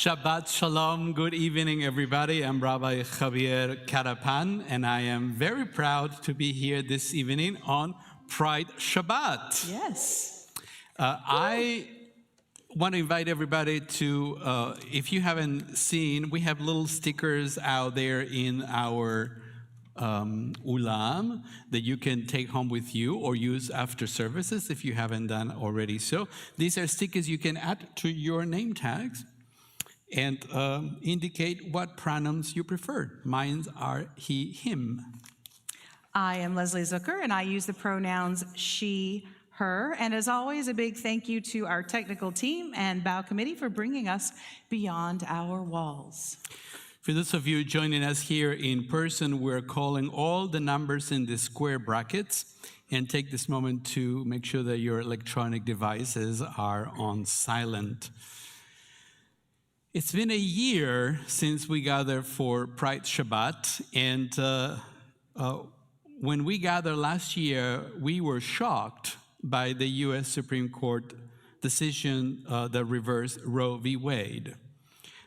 Shabbat Shalom. Good evening, everybody. I'm Rabbi Javier Carapan, and I am very proud to be here this evening on Pride Shabbat. Yes. I want to invite everybody to, if you haven't seen, we have little stickers out there in our ulam that you can take home with you or use after services if you haven't done already so. These are stickers you can add to your name tags and indicate what pronouns you prefer. Mine are he, him. I am Leslie Zucker, and I use the pronouns she, her. And as always, a big thank you to our technical team and Bow Committee for bringing us beyond our walls. For those of you joining us here in person, we're calling all the numbers in the square brackets, and take this moment to make sure that your electronic devices are on silent. It's been a year since we gathered for Pride Shabbat, and when we gathered last year, we were shocked by the U.S. Supreme Court decision that reversed Roe v. Wade.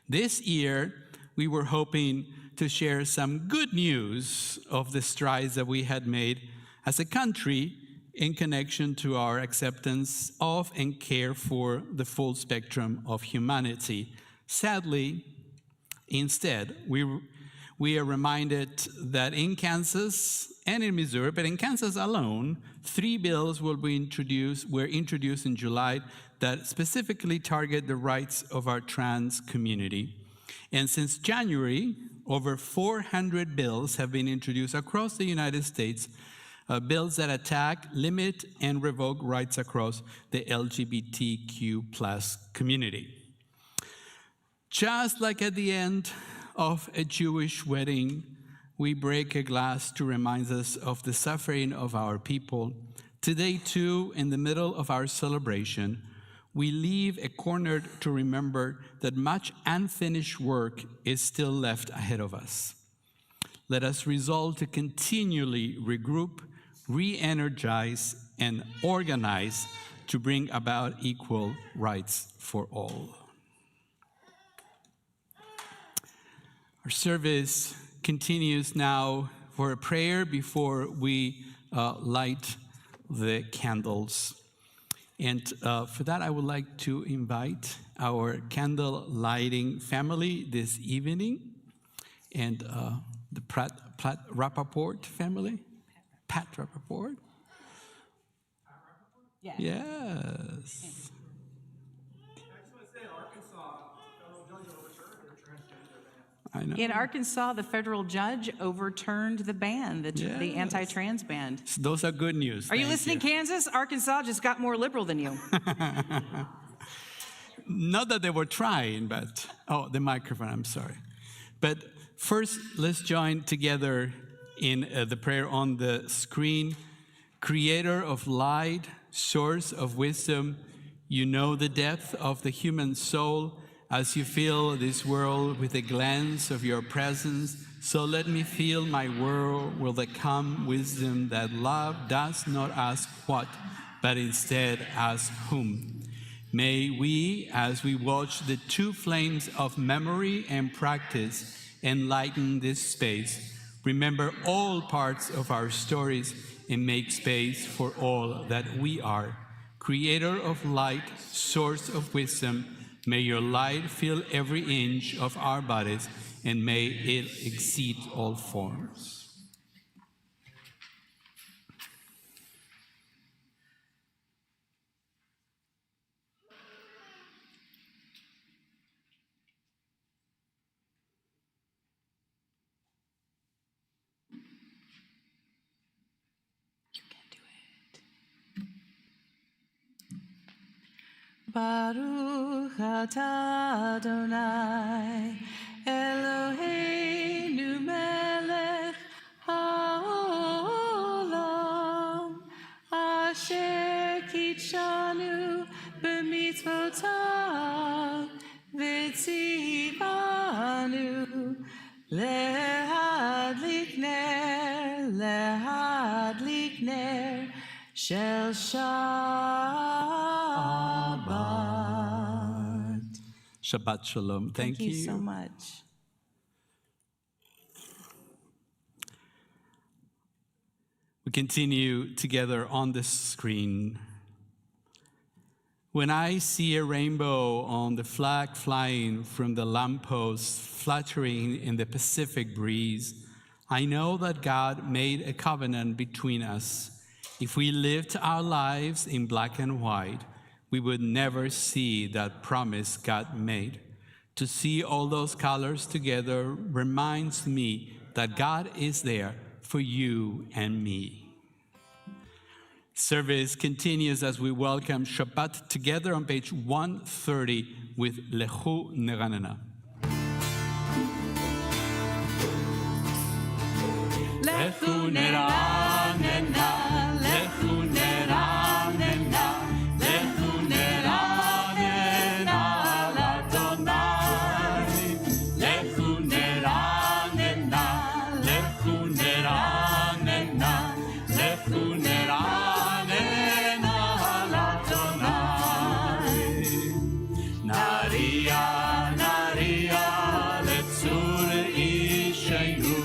This year, we were hoping to share some good news of the strides that we had made as a country in connection to our acceptance of and care for the full spectrum of humanity. Sadly, instead, we are reminded that in Kansas and in Missouri, but in Kansas alone, 3 bills were introduced in July that specifically target the rights of our trans community. And since January, over 400 bills have been introduced across the United States, bills that attack, limit, and revoke rights across the LGBTQ+ community. Just like at the end of a Jewish wedding, we break a glass to remind us of the suffering of our people. Today, too, in the middle of our celebration, we leave a corner to remember that much unfinished work is still left ahead of us. Let us resolve to continually regroup, re-energize, and organize to bring about equal rights for all. Our service continues now for a prayer before we light the candles. And for that, I would like to invite our candle lighting family this evening, and the Pat Rappaport family. Pat Rappaport? Yeah. Yes. I know. In Arkansas, the federal judge overturned the ban, the anti-trans ban. Those are good news. Are you listening, Kansas? Arkansas just got more liberal than you. Not that they were trying, but, oh, the microphone, I'm sorry. But first, let's join together in the prayer on the screen. Creator of light, source of wisdom, you know the depth of the human soul. As you fill this world with a glance of your presence, so let me fill my world with the calm wisdom that love does not ask what, but instead asks whom. May we, as we watch the two flames of memory and practice enlighten this space, remember all parts of our stories and make space for all that we are. Creator of light, source of wisdom, may your light fill every inch of our bodies, and may it exceed all forms. You can do it. Baruch atah Adonai, Eloheinu melech haolam, asher kitshanu b'mitzvotav, v'tzivanu lehadlik ner shel Shabbat. Shabbat Shalom. Thank you. Thank you so much. We continue together on the screen. When I see a rainbow on the flag flying from the lamppost, fluttering in the Pacific breeze, I know that God made a covenant between us. If we lived our lives in black and white, we would never see that promise God made. To see all those colors together reminds me that God is there for you and me. Service continues as we welcome Shabbat together on page 130 with Lechu Neranena. Lechu neranena, lechu neranena, lechu neranena l'Adonai. Lechu neranena, lechu neranena, lechu neranena l'Adonai. Naria, naria, letzur ishaynu.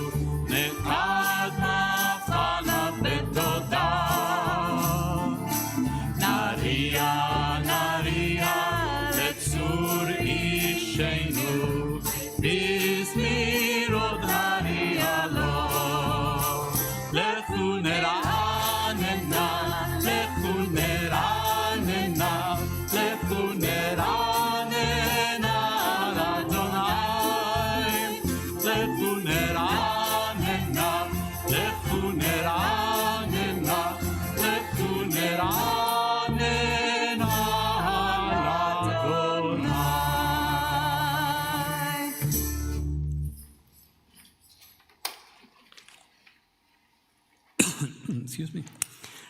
Excuse me.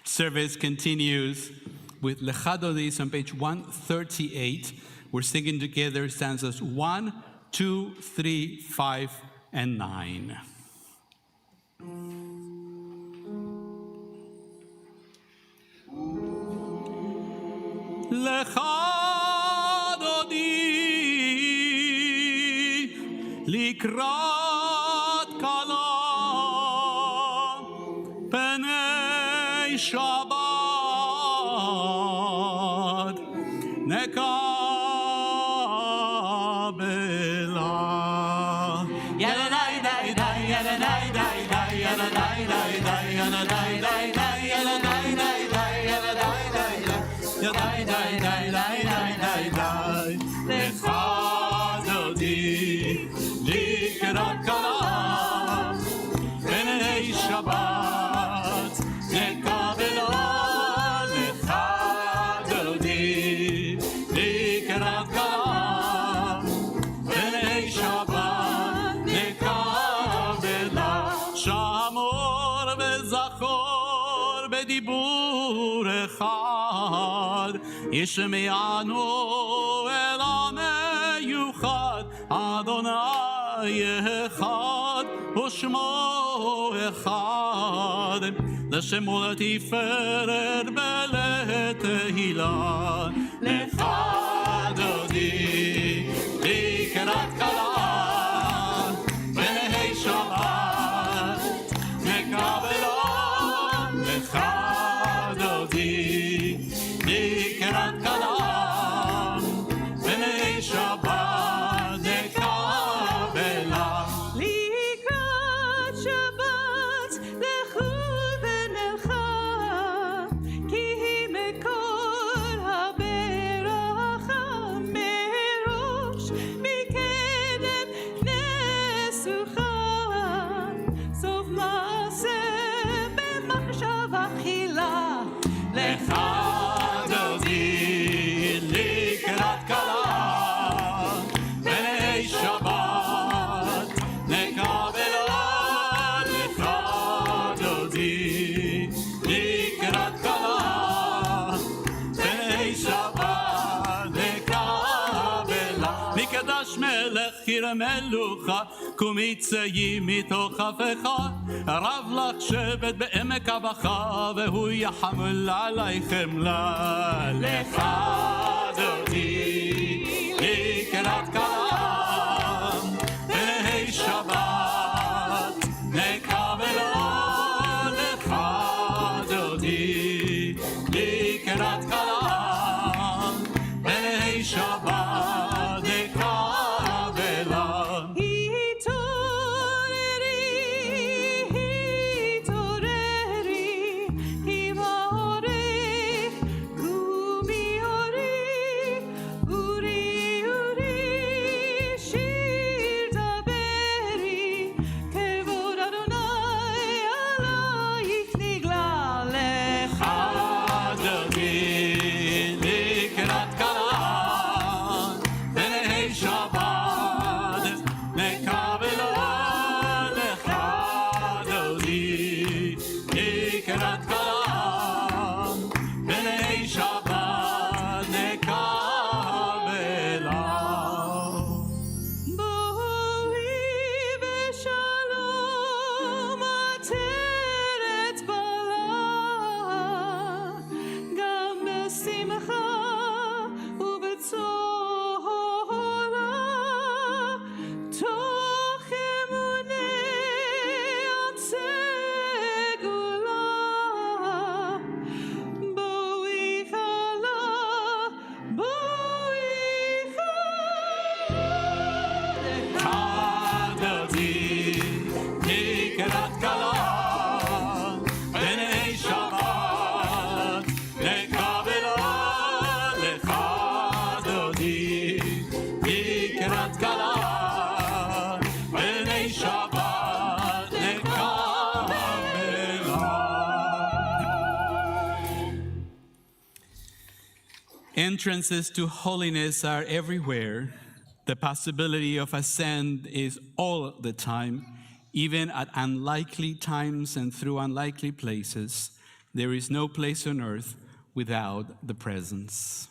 Service continues with Lecha Dodi on page 138. We're singing together stanzas 1, 2, 3, 5, and 9. Lecha Dodi likrat kala Shabbat nekabela. Yalanai dai dai, yalanai dai dai, yalanai dai dai, yalanai dai dai, yalanai dai dai, yalanai dai dai, yalanai dai dai dai dai dai. Lecha Dodi likrat kala b'nei Shabbat. ישמענו אל המיוחד, אדוני אחד ושמו אחד, לשמו לתפארת ולתהילה. לך דודי לקראת כלה בני שבת נקבלה. לך דודי לקראת כלה בני שבת נקבלה. לקראת שבת לכו ונלכה, כי היא מקור הברכה, מראש מקדם נסוכה, סוף מעשה במחשבה תחילה. לך דודי לקראת כלה בני שבת נקבלה. לך דודי לקראת כלה בני שבת נקבלה. מקדש מלך קיר מלוכה, קומי צאי מתוך אפיך, רב לך שבט בעמק הבכה, והוא יחמל עלייכם לה. לך דודי לקראת קלם, בני שבת, נקבלו לך דודי, לקראת קלם, בני שבת, נקבלם. Entrances to holiness are everywhere. The possibility of ascent is all the time, even at unlikely times and through unlikely places. There is no place on earth without the presence.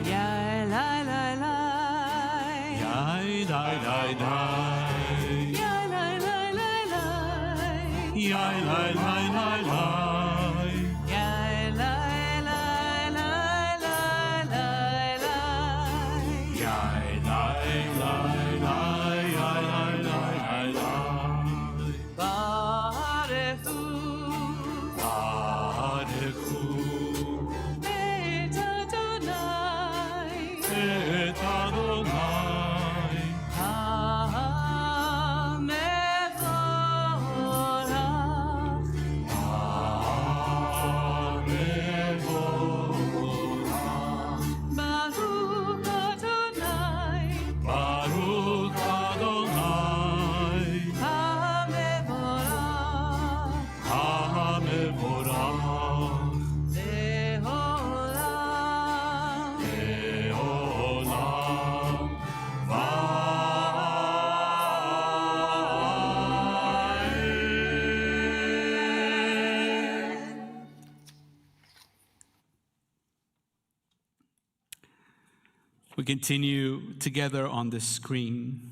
Yai, lai, lai, lai. Yai, lai, lai, lai. Yai, lai, lai, lai, lai. Yai, lai, lai, lai, lai. Yai, lai, lai, lai, lai, lai, lai. Yai, lai, lai, lai, yai, lai, lai, lai, lai. Barechu, Barechu et Adonai, et Adonai, HaMevorach, HaMevorach. Baruch Adonai, Baruch Adonai, HaMevorach, HaMevorach, Leolam. Leolam Vaed. We continue together on the screen.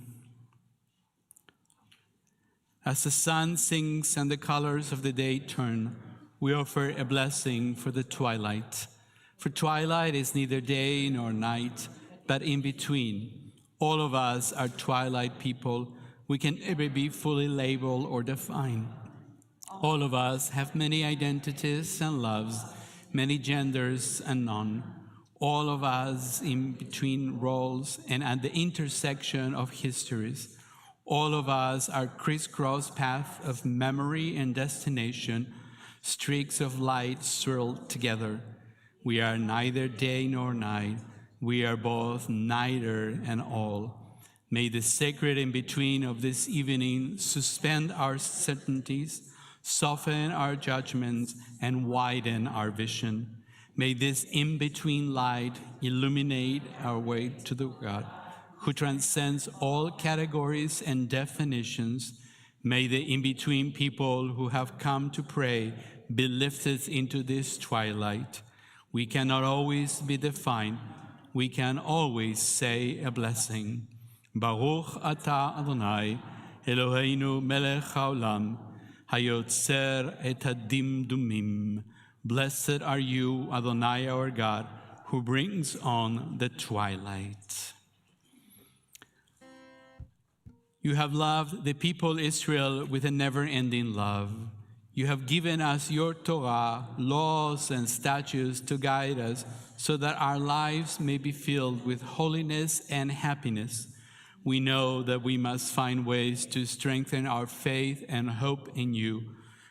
As the sun sinks and the colors of the day turn, we offer a blessing for the twilight. For twilight is neither day nor night, but in between. All of us are twilight people. We can never be fully labeled or defined. All of us have many identities and loves, many genders and none. All of us in between roles and at the intersection of histories. All of us are crisscross paths of memory and destination, streaks of light swirled together. We are neither day nor night. We are both neither and all. May the sacred in-between of this evening suspend our certainties, soften our judgments, and widen our vision. May this in-between light illuminate our way to the God who transcends all categories and definitions. May the in-between people who have come to pray be lifted into this twilight. We cannot always be defined. We can always say a blessing. Baruch atah Adonai, Eloheinu melech haolam, hayotzer et hadimdumim. Blessed are you, Adonai our God, who brings on the twilight. You have loved the people Israel with a never-ending love. You have given us your Torah, laws and statutes to guide us so that our lives may be filled with holiness and happiness. We know that we must find ways to strengthen our faith and hope in you.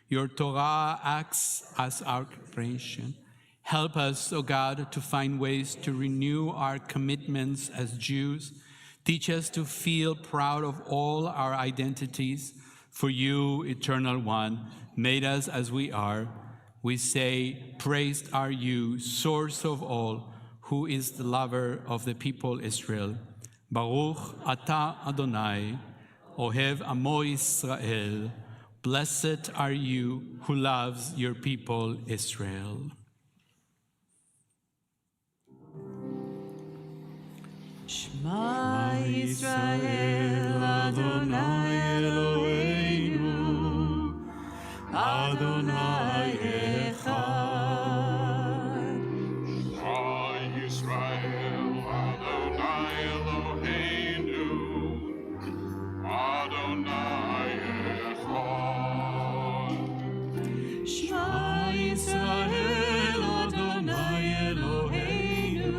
Your Torah acts as our creation. Help us, O God, to find ways to renew our commitments as Jews. Teach us to feel proud of all our identities. For you, Eternal One, made us as we are. We say, praised are you, source of all, who is the lover of the people Israel. Baruch Ata Adonai, Ohev Amo Yisrael. Blessed are you who loves your people Israel. Shema Yisrael, Adonai Eloheinu, Adonai Echad. Shema Yisrael, Adonai Eloheinu, Adonai Echad. Shema Yisrael, Adonai Eloheinu,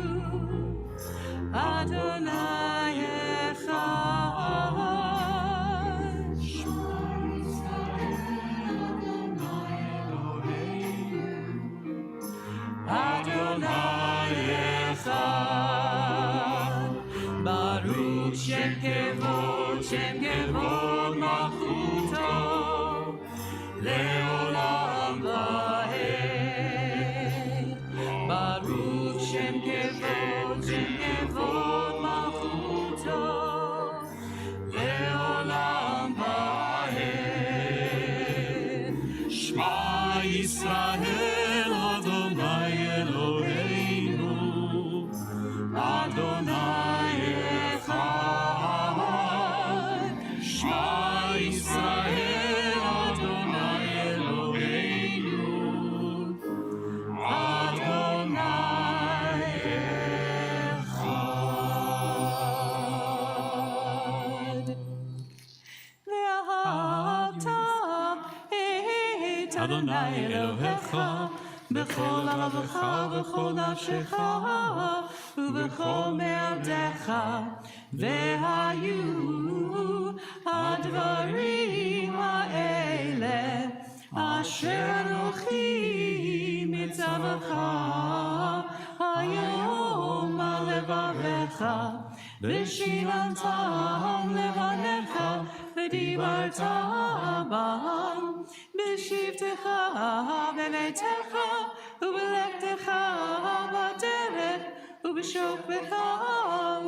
Adonai Echad. Shema Adonai Echad. Baruch Shem Kevod Malchuto, Leolam Vaed. Baruch Shem Kevod Malchuto, Leolam Vaed. Shema Yisrael, Adonai Eloheinu, Adonai Echad. Shema Yisrael, Adonai Eloheinu, Adonai Echad. Ve'ahavta et Adonai Elohecha b'chol lavavecha v'chol nafshecha u'b'chol me'adecha, ve'hayu advarim ha'ele asher anochi mitzavacha hayom alevarecha v'shivantam levanecha v'dibarta bam b'shivtecha b'beitecha u'b'lechtecha b'derech u'b'shokbecha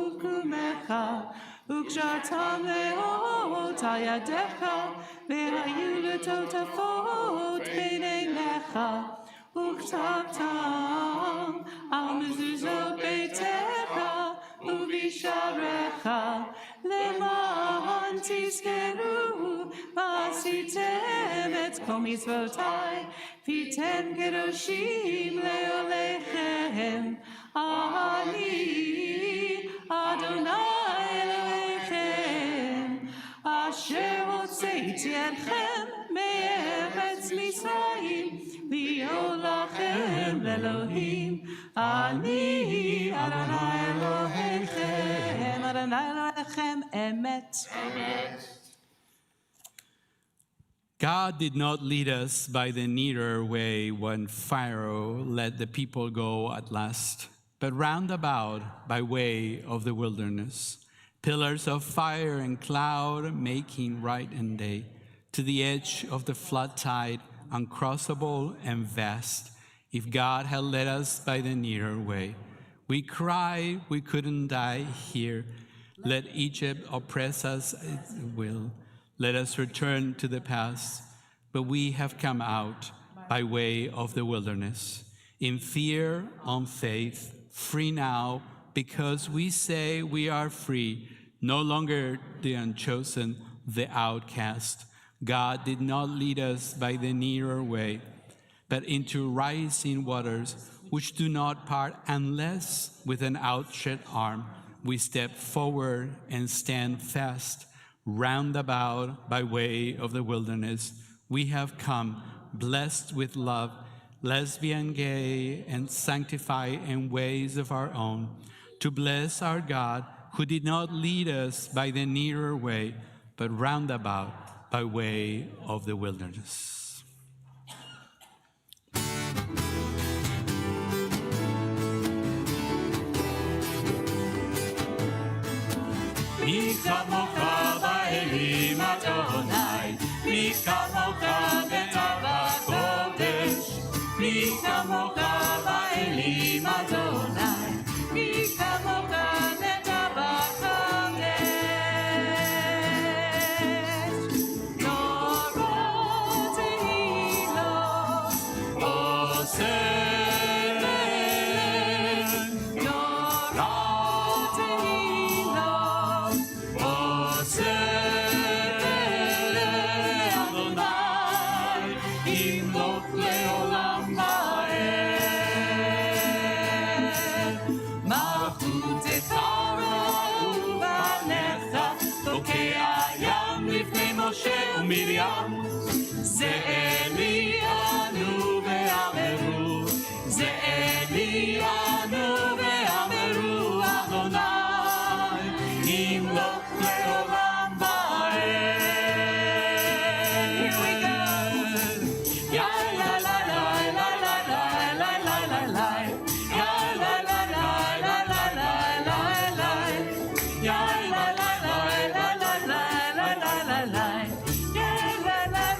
u'kumecha u'kshartam leot hayadecha v'hayu l'totafot b'neinecha u'ktabtam al mezuzot beitecha u'b'sharecha למען תזכרו ועשיתם את כל מצוותיי והייתם קדושים לעולליכם. אני אדוני אלוהיכם אשר הוצאתי אתכם מארץ מצרים להיות לכם לאלוהים. אני אדוני אלוהיכם, אדוני אלוהיכם אמת. God did not lead us by the nearer way when Pharaoh let the people go at last, but round about by way of the wilderness, pillars of fire and cloud making night and day, to the edge of the flood tide, uncrossable and vast. If God had led us by the nearer way, we cry we couldn't die here. Let Egypt oppress us at will. Let us return to the past. But we have come out by way of the wilderness, in fear, on faith, free now, because we say we are free, no longer the unchosen, the outcast. God did not lead us by the nearer way, but into rising waters, which do not part unless with an outstretched arm we step forward and stand fast. Round about by way of the wilderness, we have come, blessed with love, lesbian, gay, and sanctified in ways of our own, to bless our God, who did not lead us by the nearer way, but round about by way of the wilderness. מי כמוך באלים אדוני, מי כמוך בטבע קודש, מי כמוך באלים אדוני, מי כמוך בטבע קודש. נורות תהילות עושה מרים, זה אלי אנו ואמרו, זה אלי אנו ואמרו, אדוני, ימלוך לעולם ועד. Here we go. Ya la la la la la la la la la la. Ya la la la la la la la la. Ya la la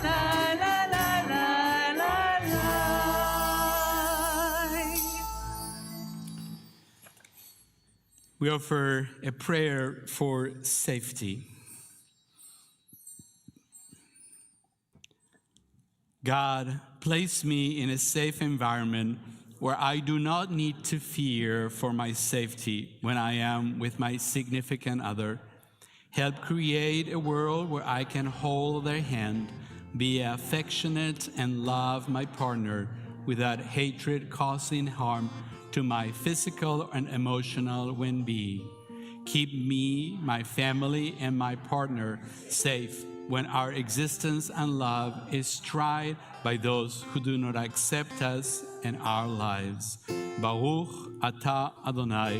la la la la la la la. We offer a prayer for safety. God, place me in a safe environment where I do not need to fear for my safety when I am with my significant other. Help create a world where I can hold their hand, be affectionate, and love my partner without hatred causing harm to my physical and emotional well-being. Keep me, my family, and my partner safe when our existence and love is tried by those who do not accept us and our lives. Baruch Ata Adonai,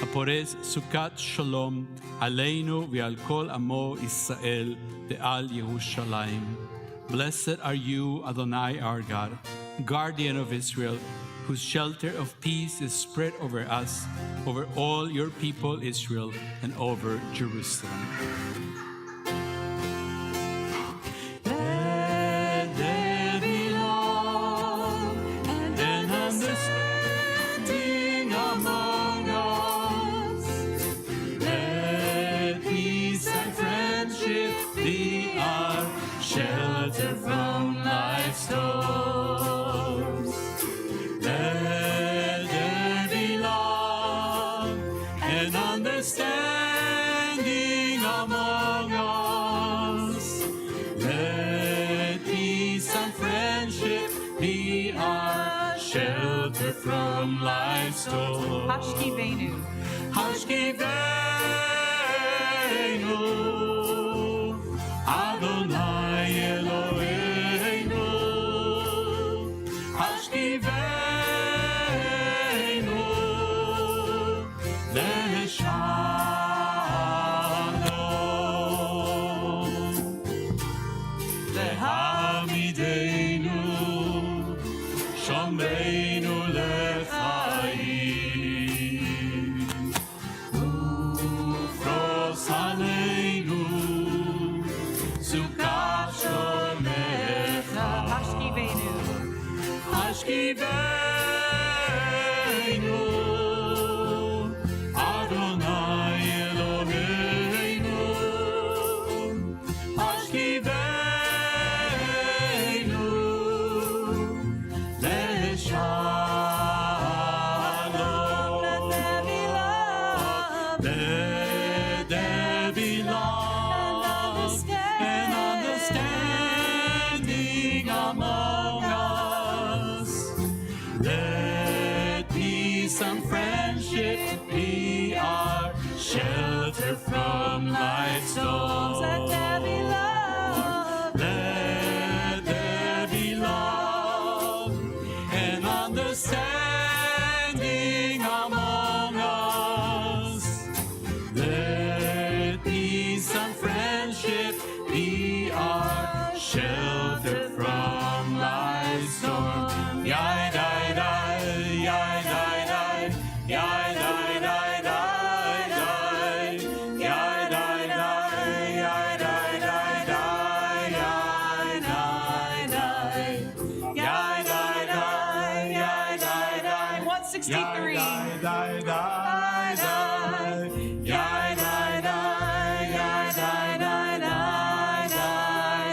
הפורס סוכת שלום עלינו ועל כל עמו ישראל ועל ירושלים. Blessed are you, Adonai, our God, guardian of Israel, whose shelter of peace is spread over us, over all your people Israel, and over Jerusalem. Let there be love and understanding among us. Let peace and friendship be our shelter from life's storms. Let there be love and understanding among us. Let peace and friendship be our shelter from life's storms. Hashkivenu. Hashkivenu, Adonai Eloheinu. Hashkivenu, Leshalom. Lehamidenu, Shomreinu lechaim. Ufros aleinu, Sukkot shomecha. Hashkivenu. Hashkivenu, Adonai Eloheinu. Hashkivenu, Leshalom. Let there be love. Let there be love and understanding among us. 63. Die, die, die, die. Die, die, die, die, die, die, die,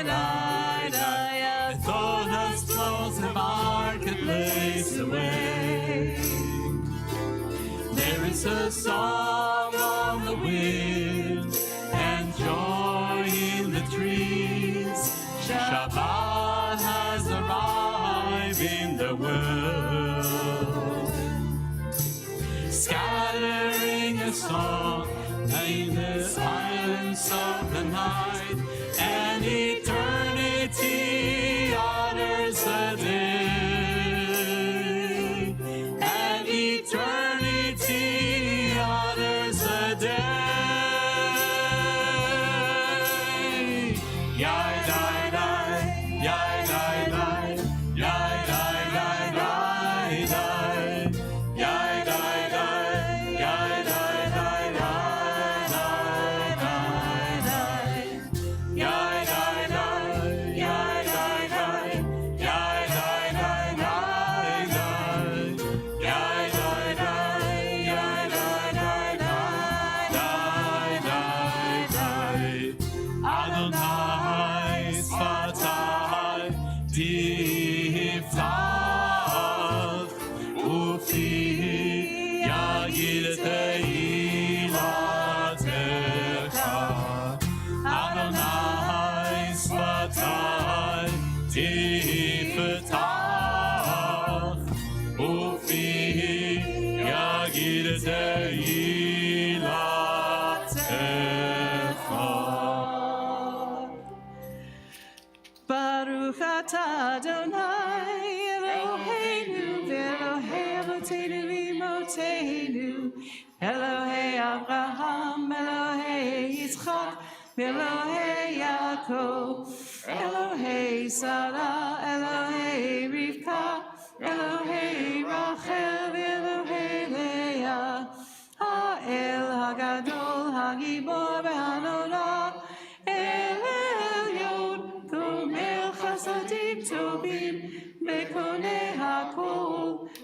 die, die. And throw the souls in marketplace away. There is a song on the wind and joy in the trees. Shabbat has arrived in the world, scattering a song in the silence of the night, and eternity honors the day, and eternity honors the day. Yai, die, die, yai, die, die, yai, die, die, die, die, yai, die, die, yai, die, die, die, die, die, yai, die, die, yai, die, die, yai, die, die, die, die, yai, die, die, die, Adonai Sfatai Tiftach Ufi Yagid Teilatecha. Adonai Sfatai Tiftach Ufi Yagid Teilatecha. Baruch atah Adonai Eloheinu v'Elohei Avotenu v'Imotenu Elohei Abraham, Elohei Yitzchak, Elohei Yaakov, Elohei Sarah, Elohei Rivka, Elohei Rachel, Elohei Leah, Ha'el Hagadol, Hagibor v'Hanora, El Elyon, Gomel Chasadim Tobim, Mekoneh HaKol,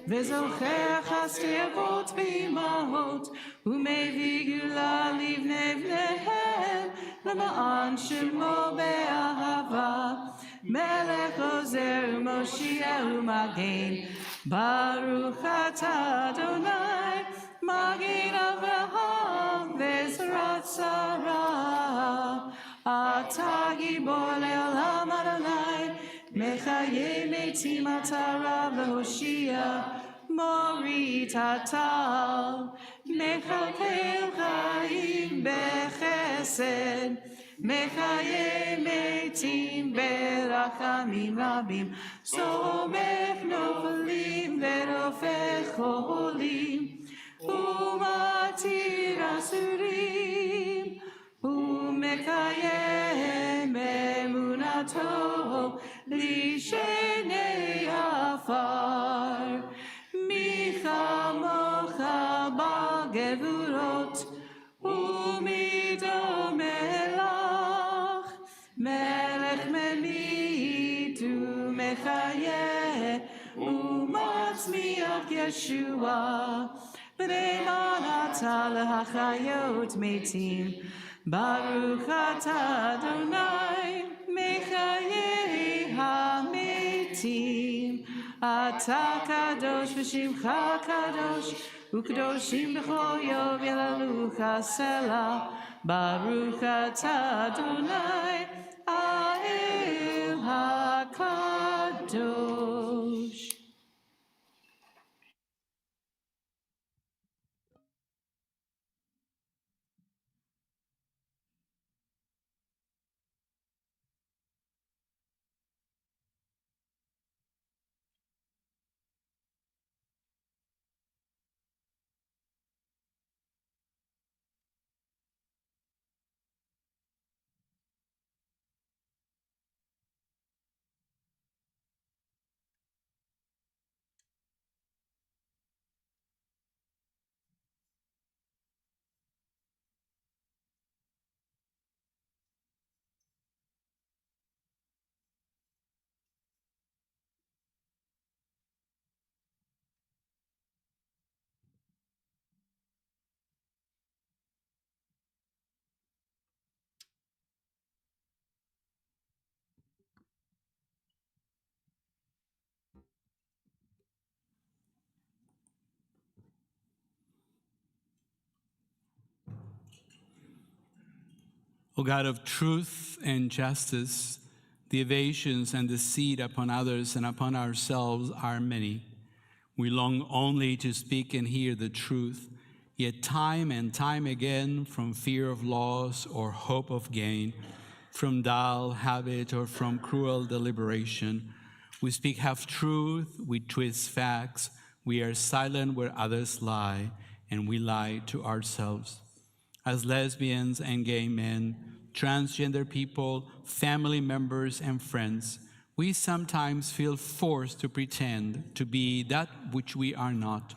V'zocher Chasdei Avot v'Imahot, U'mevii Gula Livnei Bneihem, L'ma'an Shemo be'ahava, Melech Ozer U'Moshiach U'Magen, Baruch atah Adonai, Magen Avraham v'Ezrat Sarah, Atah Gibor le'olam Adonai, Mechaye metim atah v'Hoshia, Morit atal, Mechalkel chaim bechesed, Mechaye metim berachamim rabim, Somech nofalim verofech cholim, Umatir asurim, Umekayem emunato lishenei afar, Micha mocha bagevurot, Umido melach, Melech memit umechayeh, Umatzmiach Yeshua, B'nei manata lehachayot metim, Baruch atah Adonai, Mechayeh hametim, Atah kadosh v'shimcha kadosh, U'kadoshim b'chol yom yelalucha selah, Baruch atah Adonai, Ha'el HaKadosh. O God of truth and justice, the evasions and deceit upon others and upon ourselves are many. We long only to speak and hear the truth, yet time and time again, from fear of loss or hope of gain, from dull habit or from cruel deliberation, we speak half-truth, we twist facts, we are silent where others lie, and we lie to ourselves. As lesbians and gay men, transgender people, family members, and friends, we sometimes feel forced to pretend to be that which we are not,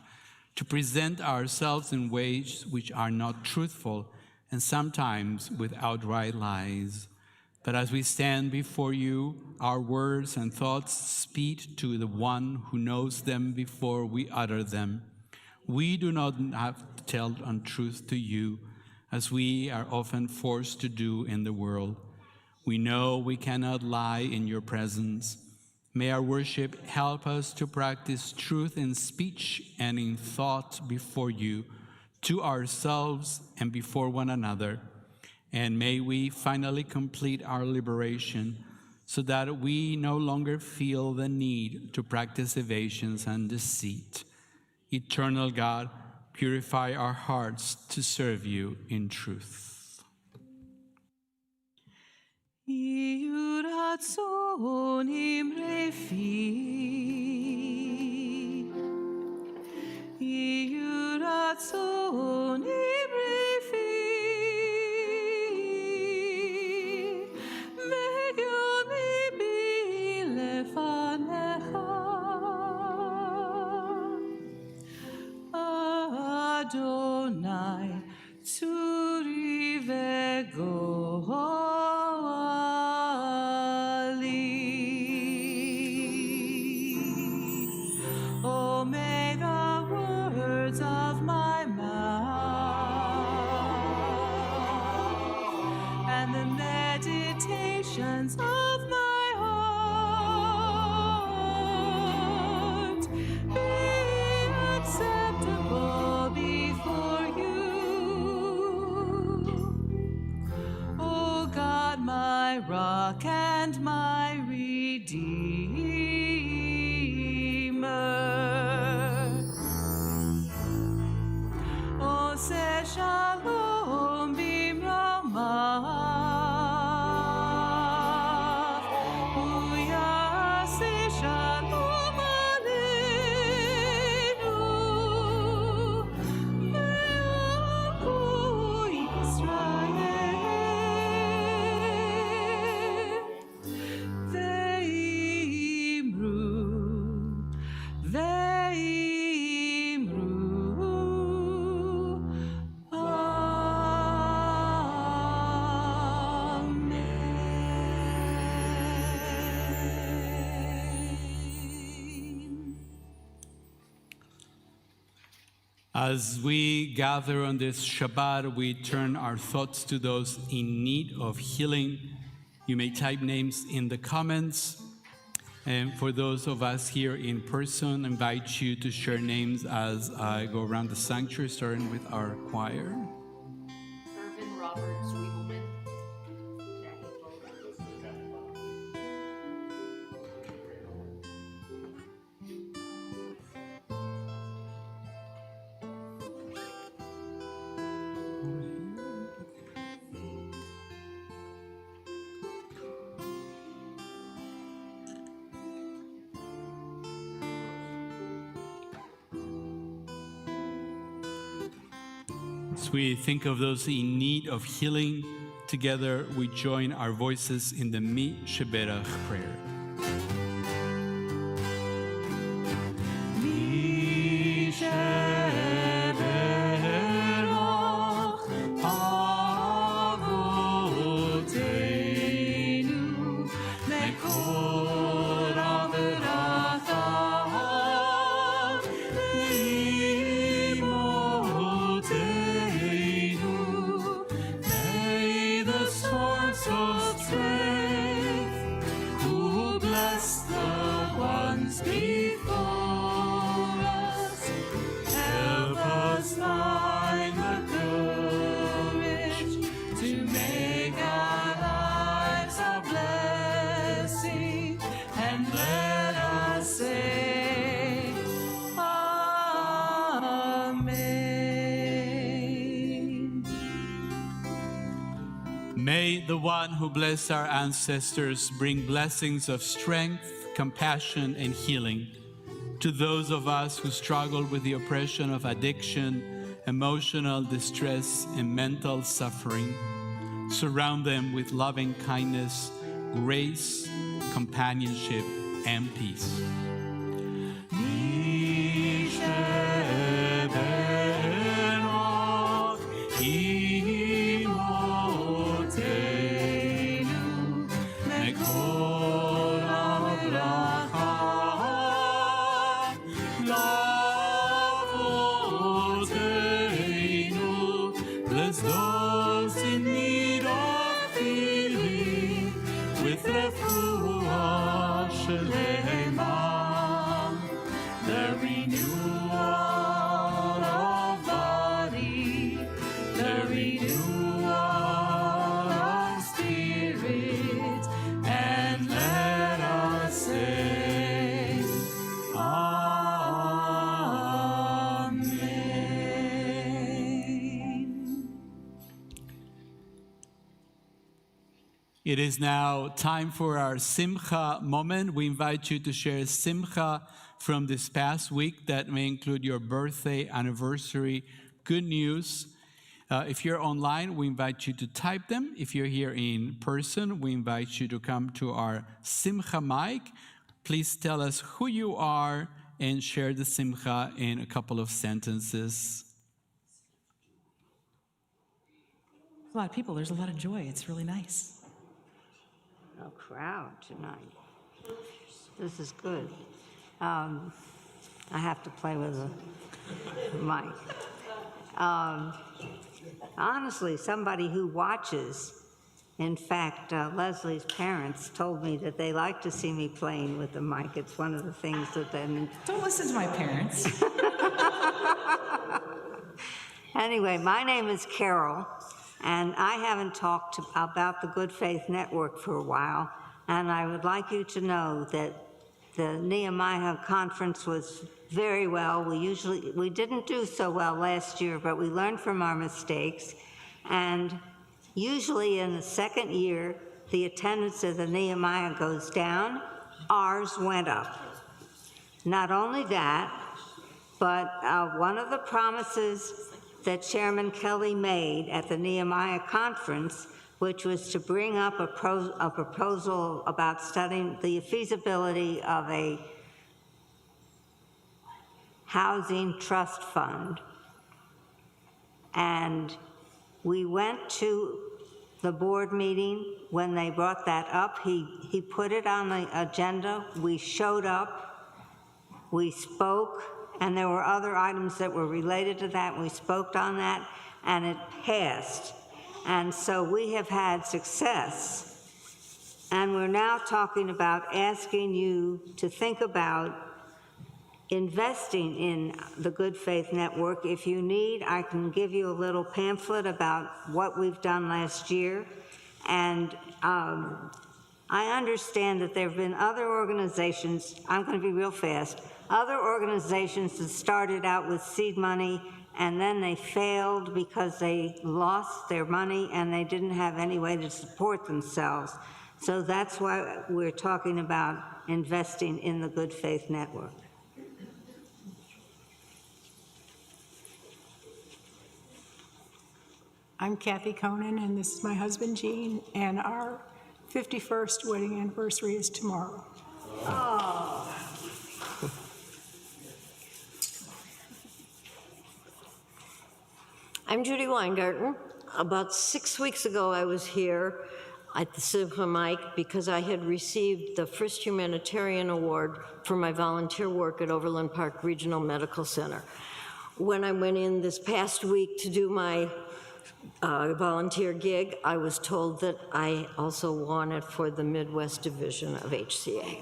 to present ourselves in ways which are not truthful, and sometimes with outright lies. But as we stand before you, our words and thoughts speak to the one who knows them before we utter them. We do not have to tell untruth to you, as we are often forced to do in the world. We know we cannot lie in your presence. May our worship help us to practice truth in speech and in thought before you, to ourselves and before one another. And may we finally complete our liberation so that we no longer feel the need to practice evasions and deceit. Eternal God, purify our hearts to serve you in truth. Iu razzonim refi, iu razzonim refi, ve'yon libi lefanecha, Adonai tzuri ve'goali. Oh, may the words of my mouth and the meditations of my heart be acceptable before you, O God, my rock and my redeemer. O se shalom bimromav, uyase shalom aleinu, me'amu Yisrael, ve'imru, Amen. As we gather on this Shabbat, we turn our thoughts to those in need of healing. You may type names in the comments. And for those of us here in person, I invite you to share names as I go around the sanctuary, starting with our choir. Irvin Robert Sweetman, Jackie As we think of those in need of healing, together we join our voices in the Mi Sheberach prayer. Mi sheberach avoteinu lekol averatav ve'imoteinu. May the source of strength, who bless the ones before us, help us find the courage to make May the one who blessed our ancestors bring blessings of strength, compassion, and healing to those of us who struggle with the oppression of addiction, emotional distress, and mental suffering. Surround them with loving kindness, grace, companionship, and peace. Bless those in need of healing with refuah shelema, the renewal of body, the renewal of spirit, and let us say, It is now time for our Simcha moment. We invite you to share Simcha from this past week that may include your birthday, anniversary, good news. If you're online, we invite you to type them. If you're here in person, we invite you to come to our Simcha mic. Please tell us who you are and share the Simcha in a couple of sentences. A lot of people, there's a lot of joy. It's really nice. A crowd tonight. This is good. I have to play with the mic. Honestly, somebody who watches, in fact, Leslie's parents told me that they like to see me playing with the mic. It's one of the things that then... Don't listen to my parents. Anyway, my name is Carol. And I haven't talked about the Good Faith Network for a while, and I would like you to know that the Nehemiah conference was very well. We didn't do so well last year, but we learned from our mistakes. And usually in the second year, the attendance of the Nehemiah goes down. Ours went up. Not only that, but one of the promises that Chairman Kelly made at the Nehemiah conference, which was to bring up a proposal about studying the feasibility of a housing trust fund. And we went to the board meeting when they brought that up. He put it on the agenda. We showed up. We spoke. And there were other items that were related to that. We spoke on that, and it passed. And so we have had success. And we're now talking about asking you to think about investing in the Good Faith Network. If you need, I can give you a little pamphlet about what we've done last year. And I understand that there have been other organizations, I'm going to be real fast, other organizations that started out with seed money and then they failed because they lost their money and they didn't have any way to support themselves. So that's why we're talking about investing in the Good Faith Network. I'm Kathy Conan, and this is my husband, Gene, and our 51st wedding anniversary is tomorrow. Oh. I'm Judy Weingarten. About 6 weeks ago, I was here at the Simcha Mic because I had received the first humanitarian award for my volunteer work at Overland Park Regional Medical Center. When I went in this past week to do my volunteer gig, I was told that I also won it for the Midwest Division of HCA.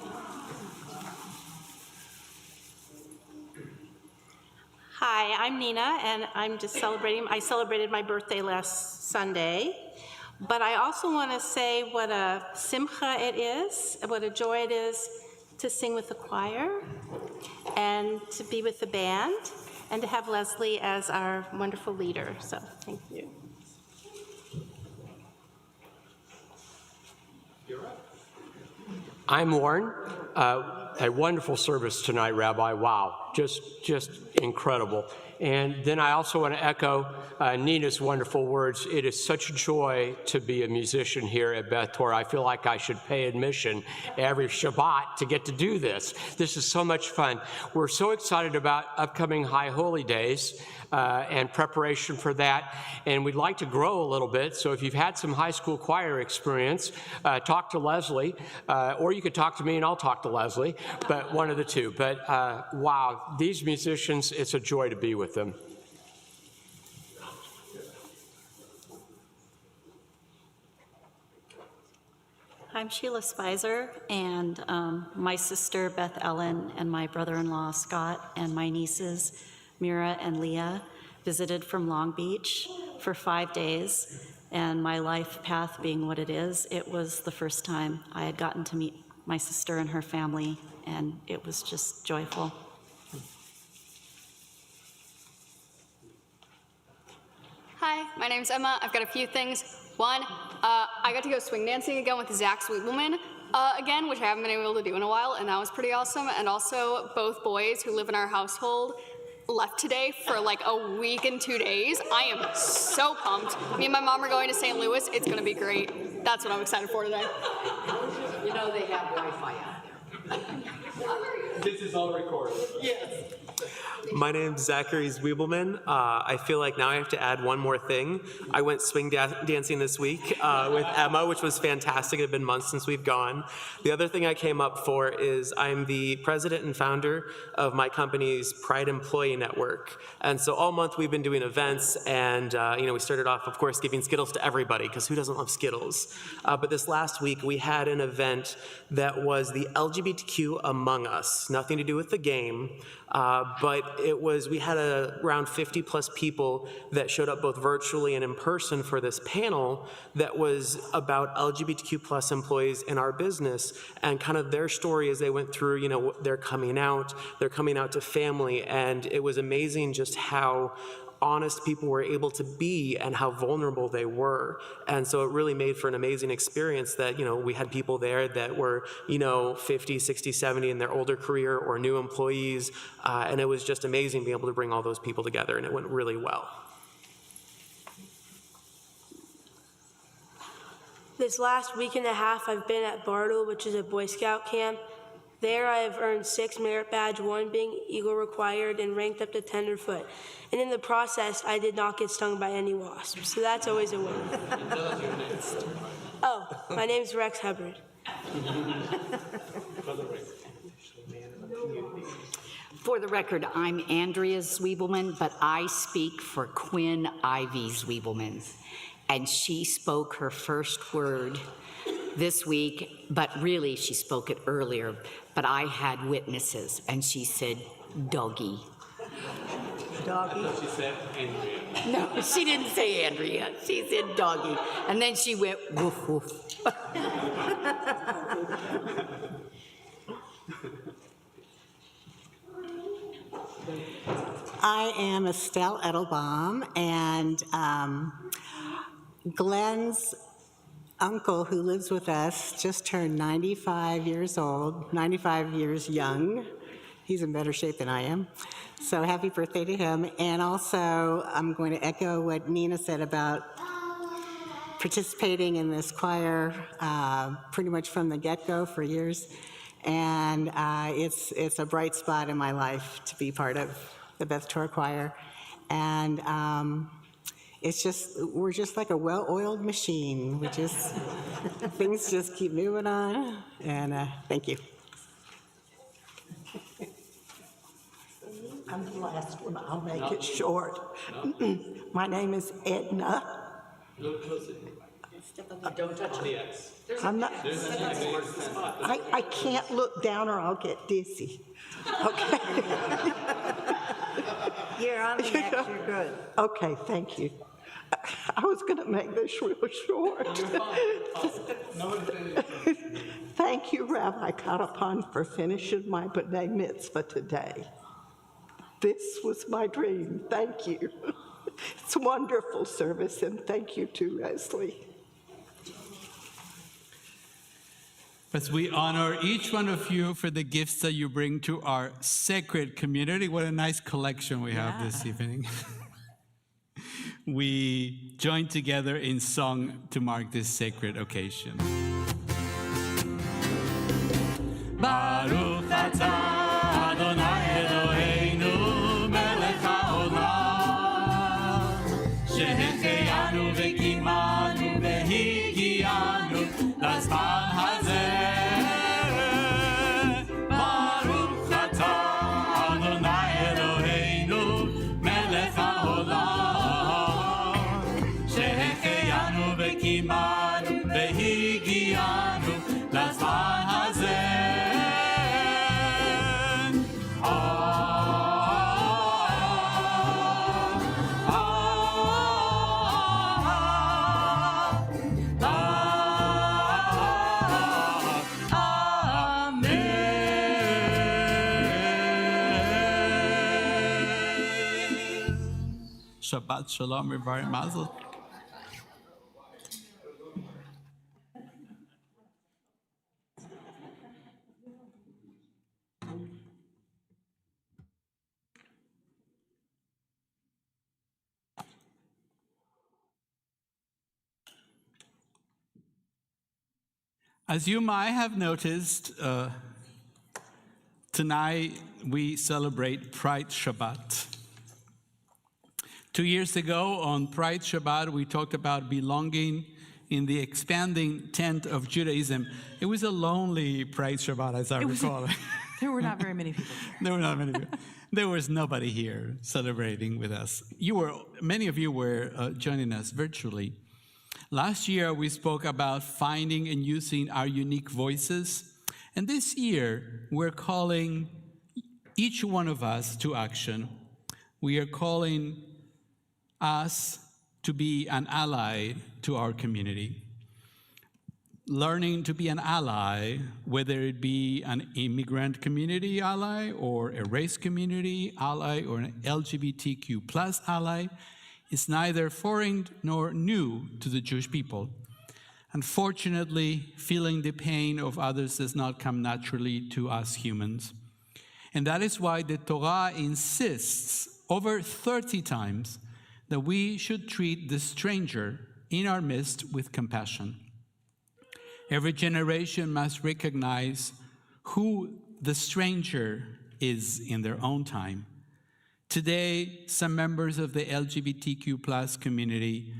Hi, I'm Nina, and I'm just celebrating. I celebrated my birthday last Sunday, but I also want to say what a simcha it is, what a joy it is to sing with the choir and to be with the band and to have Leslie as our wonderful leader. So thank you. I'm Warren. A wonderful service tonight, Rabbi. Wow, just incredible. And then I also want to echo Nina's wonderful words. It is such a joy to be a musician here at Beth Torah. I feel like I should pay admission every Shabbat to get to do this. This is so much fun. We're so excited about upcoming High Holy Days and preparation for that. And we'd like to grow a little bit. So if you've had some high school choir experience, talk to Leslie, or you could talk to me and I'll talk to Leslie, but one of the two. But wow, these musicians, it's a joy to be with them. I'm Sheila Spicer, and my sister Beth Ellen and my brother-in-law Scott and my nieces Mira and Leah visited from Long Beach for 5 days, and my life path being what it is, it was the first time I had gotten to meet my sister and her family, and it was just joyful. Hi, my name's Emma. I've got a few things. One, I got to go swing dancing again with Zach Sweetwoman again, which I haven't been able to do in a while, and that was pretty awesome. And also, both boys who live in our household left today for like a week and 2 days. I am so pumped. Me and my mom are going to St. Louis. It's going to be great. That's what I'm excited for today. You know they have Wi-Fi out there. This is all recorded. Yes. My name's Zachary Zwiebelman. I feel like now I have to add one more thing. I went swing dancing this week with Emma, which was fantastic. It had been months since we've gone. The other thing I came up for is I'm the president and founder of my company's Pride Employee Network. And so all month we've been doing events, and we started off, of course, giving Skittles to everybody, because who doesn't love Skittles? But this last week we had an event that was the LGBTQ Among Us. Nothing to do with the game. But we had around 50 plus people that showed up both virtually and in person for this panel that was about LGBTQ plus employees in our business and kind of their story as they went through, they're coming out to family, and it was amazing just how honest people were able to be and how vulnerable they were. And so it really made for an amazing experience that, we had people there that were, 50, 60, 70 in their older career or new employees. And it was just amazing being able to bring all those people together, and it went really well. This last week and a half, I've been at Bartle, which is a Boy Scout camp. There I have earned 6 merit badge, 1 being Eagle required and ranked up to tenderfoot. And in the process, I did not get stung by any wasps, so that's always a win. Oh, my name's Rex Hubbard. For the record, I'm Andrea Zwiebelman, but I speak for Quinn Ivy Zwiebelman. And she spoke her first word this week, but really she spoke it earlier, but I had witnesses, and she said, doggy. Doggy? She said Andrea. No, she didn't say Andrea. She said doggy. And then she went woof woof. I am Estelle Edelbaum, and Glenn's uncle, who lives with us, just turned 95 years old, 95 years young. He's in better shape than I am. So happy birthday to him. And also, I'm going to echo what Nina said about participating in this choir pretty much from the get-go for years. And it's a bright spot in my life to be part of the Beth Torah Choir. And we're just like a well-oiled machine. Things just keep moving on. And thank you. I'm the last one. I'll make it short. My name is Edna. Don't touch the X. I'm not. I can't look down or I'll get dizzy. Okay. You're on the X, you're good. Okay, thank you. I was going to make this real short. Thank you, Rabbi Katapan, for finishing my B'nai Mitzvah today. This was my dream. Thank you. It's a wonderful service, and thank you to Leslie. As we honor each one of you for the gifts that you bring to our sacred community. What a nice collection we have this evening. We join together in song to mark this sacred occasion. Baruch atah Adonai Eloheinu melech haolam שהחיינו וקיימנו והגיענו לזמן הזה. ברוך אתה אדוני אלוהינו מלך העולם שהחיינו וקיימנו והגיענו לזמן הזה. Shabbat Shalom, Revari Mazel. As you might have noticed, tonight we celebrate Pride Shabbat. 2 years ago on Pride Shabbat, we talked about belonging in the expanding tent of Judaism. It was a lonely Pride Shabbat, as I recall. There were not very many people here. There were not many people. There was nobody here celebrating with us. Many of you were joining us virtually. Last year, we spoke about finding and using our unique voices. And this year, we're calling each one of us to action. We are calling us to be an ally to our community. Learning to be an ally, whether it be an immigrant community ally or a race community ally or an LGBTQ plus ally, is neither foreign nor new to the Jewish people. Unfortunately, feeling the pain of others does not come naturally to us humans. And that is why the Torah insists over 30 times that we should treat the stranger in our midst with compassion. Every generation must recognize who the stranger is in their own time. Today, some members of the LGBTQ plus community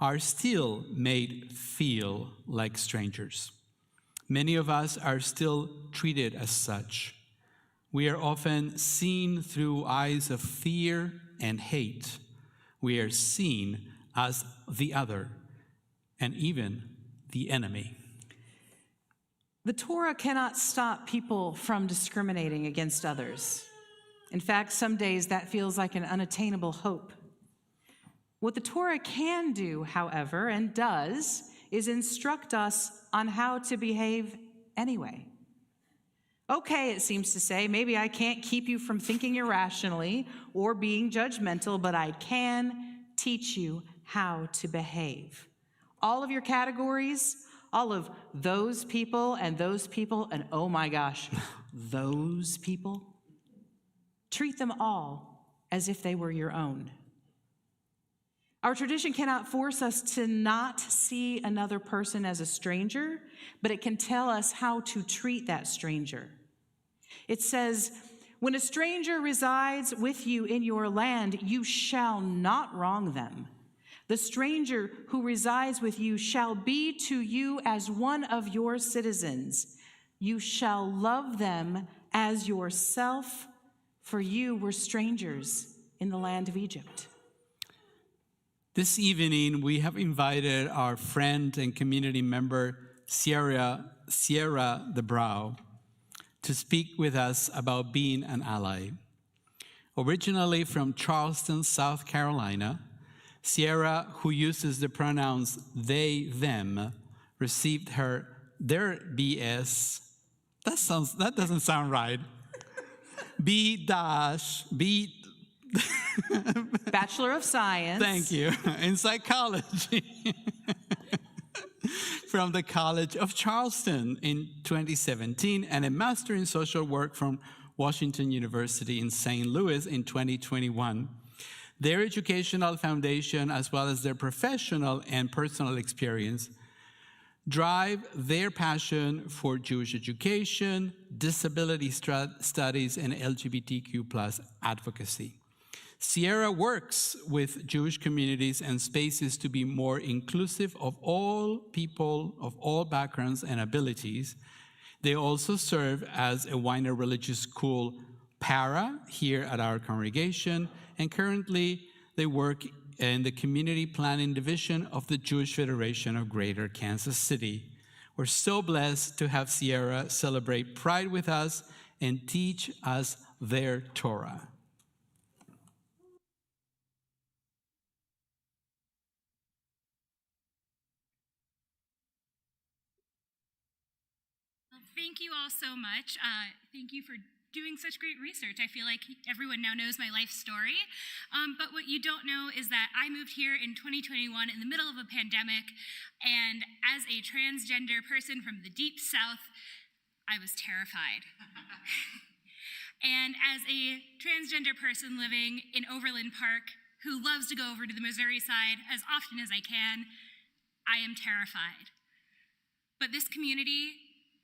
are still made feel like strangers. Many of us are still treated as such. We are often seen through eyes of fear and hate. We are seen as the other and even the enemy. The Torah cannot stop people from discriminating against others. In fact, some days that feels like an unattainable hope. What the Torah can do, however, and does, is instruct us on how to behave anyway. Okay, it seems to say, maybe I can't keep you from thinking irrationally or being judgmental, but I can teach you how to behave. All of your categories, all of those people, and oh my gosh, those people, treat them all as if they were your own. Our tradition cannot force us to not see another person as a stranger, but it can tell us how to treat that stranger. It says, when a stranger resides with you in your land, you shall not wrong them. The stranger who resides with you shall be to you as one of your citizens. You shall love them as yourself, for you were strangers in the land of Egypt. This evening, we have invited our friend and community member, Sierra the Brow, to speak with us about being an ally. Originally from Charleston, South Carolina, Sierra, who uses the pronouns they, them, received their BS. That doesn't sound right. Bachelor of Science. Thank you. In psychology. from the College of Charleston in 2017 and a Master in Social Work from Washington University in St. Louis in 2021. Their educational foundation, as well as their professional and personal experience, drive their passion for Jewish education, disability studies, and LGBTQ+ advocacy. Sierra works with Jewish communities and spaces to be more inclusive of all people of all backgrounds and abilities. They also serve as a Weiner Religious School para here at our congregation, and currently they work in the Community Planning Division of the Jewish Federation of Greater Kansas City. We're so blessed to have Sierra celebrate Pride with us and teach us their Torah. Well, thank you all so much. Thank you for doing such great research. I feel like everyone now knows my life story. But what you don't know is that I moved here in 2021 in the middle of a pandemic, and as a transgender person from the deep south, I was terrified. And as a transgender person living in Overland Park who loves to go over to the Missouri side as often as I can, I am terrified. But this community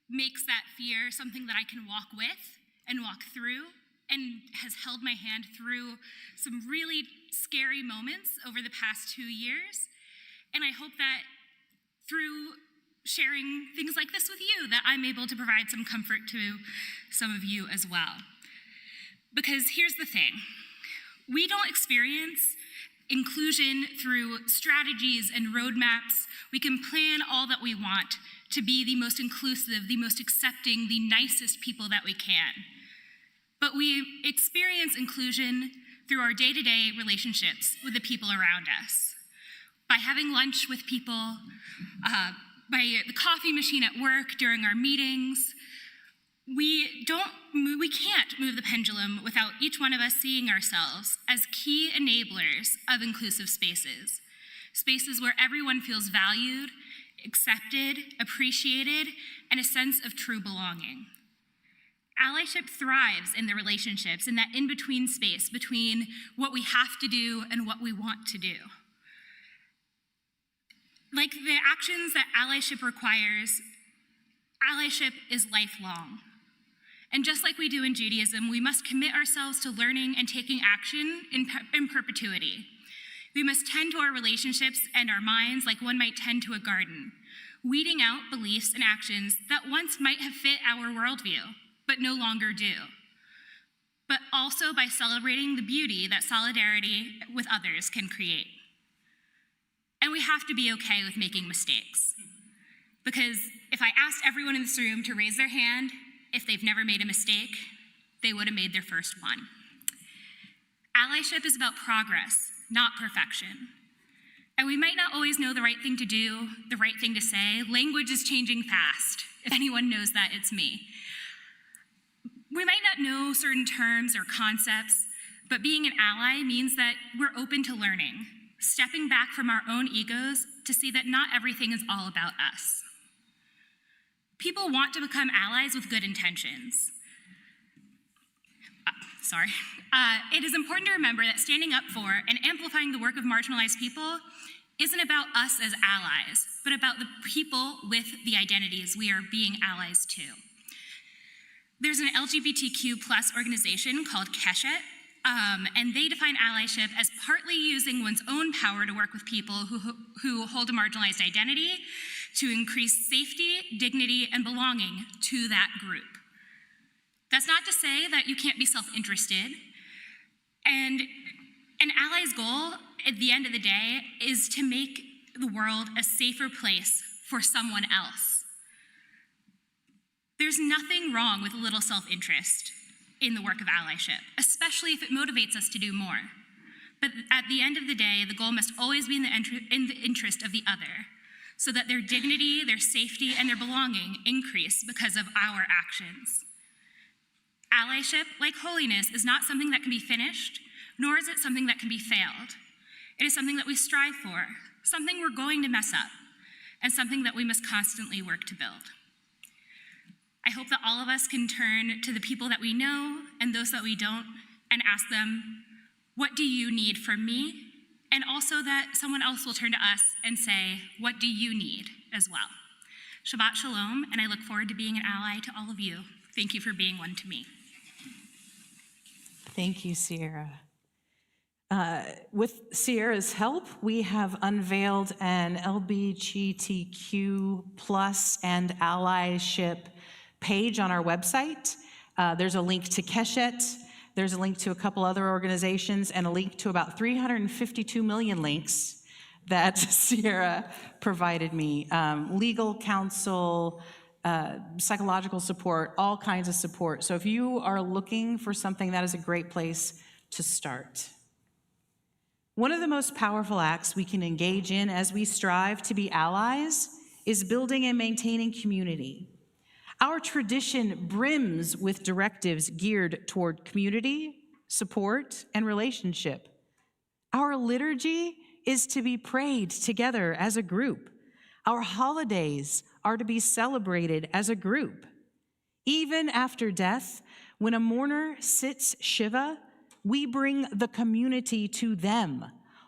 makes that fear something that I can walk with and walk through, and has held my hand through some really scary moments over the past 2 years. And I hope that through sharing things like this with you, that I'm able to provide some comfort to some of you as well. Because here's the thing, we don't experience inclusion through strategies and roadmaps. We can plan all that we want to be the most inclusive, the most accepting, the nicest people that we can. But we experience inclusion through our day-to-day relationships with the people around us. By having lunch with people, by the coffee machine at work during our meetings. We can't move the pendulum without each one of us seeing ourselves as key enablers of inclusive spaces. Spaces where everyone feels valued, accepted, appreciated, and a sense of true belonging. Allyship thrives in the relationships, in that in-between space between what we have to do and what we want to do. Like the actions that allyship requires, allyship is lifelong. And just like we do in Judaism, we must commit ourselves to learning and taking action in perpetuity. We must tend to our relationships and our minds like one might tend to a garden, weeding out beliefs and actions that once might have fit our worldview, but no longer do. But also by celebrating the beauty that solidarity with others can create. And we have to be okay with making mistakes. Because if I asked everyone in this room to raise their hand if they've never made a mistake, they would have made their first one. Allyship is about progress, not perfection. And we might not always know the right thing to do, the right thing to say. Language is changing fast. If anyone knows that, it's me. We might not know certain terms or concepts, but being an ally means that we're open to learning, stepping back from our own egos to see that not everything is all about us. People want to become allies with good intentions. It is important to remember that standing up for and amplifying the work of marginalized people isn't about us as allies, but about the people with the identities we are being allies to. There's an LGBTQ+ organization called Keshet, and they define allyship as partly using one's own power to work with people who hold a marginalized identity to increase safety, dignity, and belonging to that group. That's not to say that you can't be self-interested. And an ally's goal at the end of the day is to make the world a safer place for someone else. There's nothing wrong with a little self-interest in the work of allyship, especially if it motivates us to do more. But at the end of the day, the goal must always be in the interest of the other, so that their dignity, their safety, and their belonging increase because of our actions. Allyship, like holiness, is not something that can be finished, nor is it something that can be failed. It is something that we strive for, something we're going to mess up, and something that we must constantly work to build. I hope that all of us can turn to the people that we know and those that we don't and ask them, what do you need from me? And also that someone else will turn to us and say, what do you need as well? Shabbat Shalom, and I look forward to being an ally to all of you. Thank you for being one to me. Thank you, Sierra. With Sierra's help, we have unveiled an LGBTQ plus and allyship page on our website. There's a link to Keshet, there's a link to a couple other organizations, and a link to about 352 million links that Sierra provided me. Legal counsel, psychological support, all kinds of support. So if you are looking for something, that is a great place to start. One of the most powerful acts we can engage in as we strive to be allies is building and maintaining community. Our tradition brims with directives geared toward community, support, and relationship. Our liturgy is to be prayed together as a group. Our holidays are to be celebrated as a group. Even after death, when a mourner sits Shiva, we bring the community to them,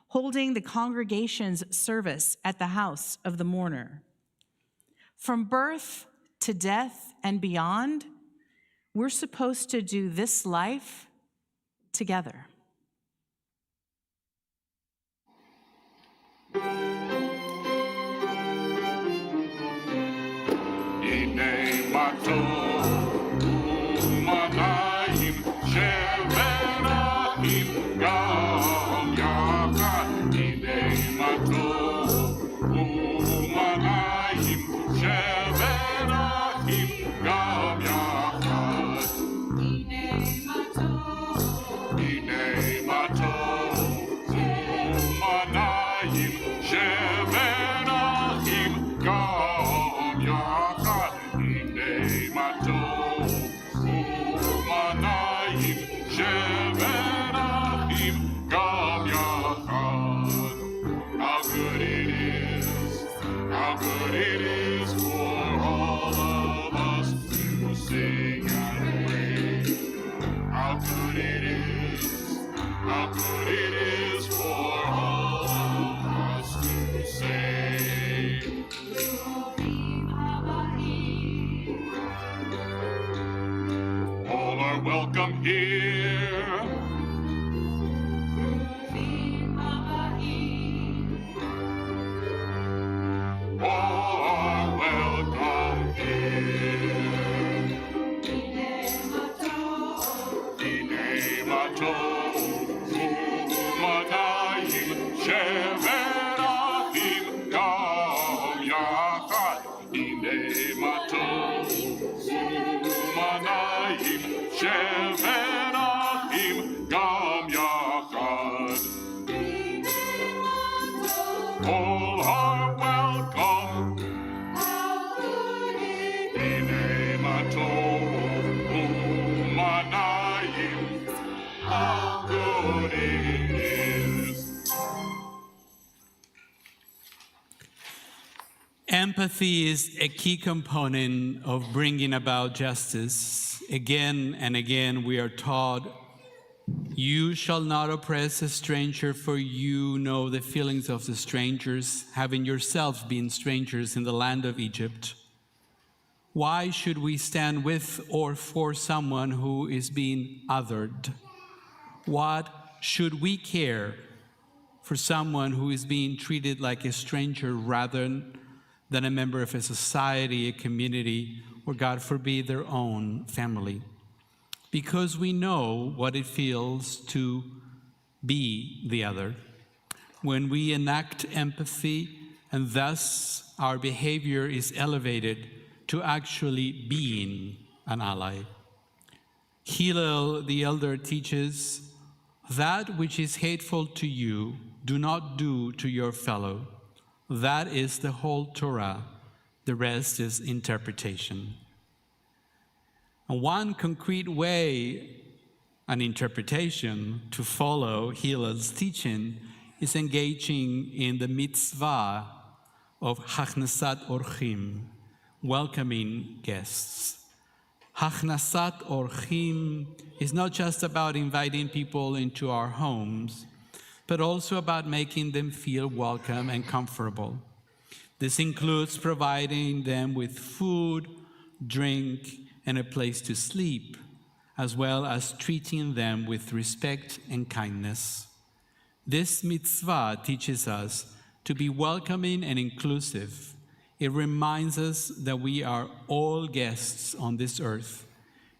holding the congregation's service at the house of the mourner. From birth to death and beyond, we're supposed to do this life together. Welcome here. All are welcome here. Inemato, Umanayim, Sheverachim, Gam Yachad. Inemato, Umanayim, Sheverachim gam yachad. All are welcome. B'nei matov u'manayim. How good it is. Empathy is a key component of bringing about justice. Again and again, we are taught, you shall not oppress a stranger, for you know the feelings of the strangers, having yourselves been strangers in the land of Egypt. Why should we stand with or for someone who is being othered? What should we care for someone who is being treated like a stranger rather than a member of a society, a community, or God forbid, their own family? Because we know what it feels to be the other. When we enact empathy, and thus our behavior is elevated to actually being an ally. Hillel the elder teaches, that which is hateful to you, do not do to your fellow. That is the whole Torah. The rest is interpretation. And one concrete way, an interpretation, to follow Hillel's teaching is engaging in the mitzvah of Hachnasat Orchim, welcoming guests. Hachnasat Orchim is not just about inviting people into our homes, but also about making them feel welcome and comfortable. This includes providing them with food, drink, and a place to sleep, as well as treating them with respect and kindness. This mitzvah teaches us to be welcoming and inclusive. It reminds us that we are all guests on this earth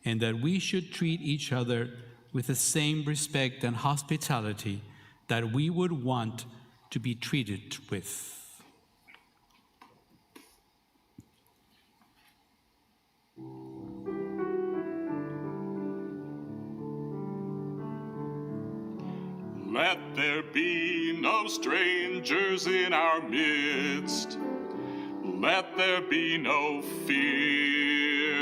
and that we should treat each other with the same respect and hospitality that we would want to be treated with. Let there be no strangers in our midst. Let there be no fear.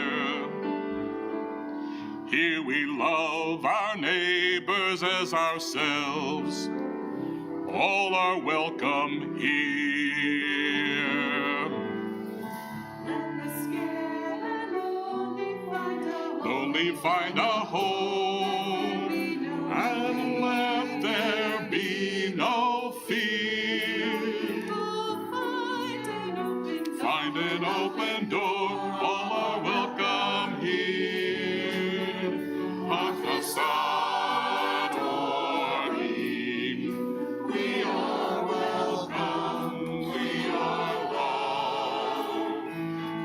Here we love our neighbors as ourselves. All are welcome here. Let the scared and lonely find a home, and let there be no fear. Find an open door, all are welcome here. Hachnasat Orchim, we are welcome, we are warm.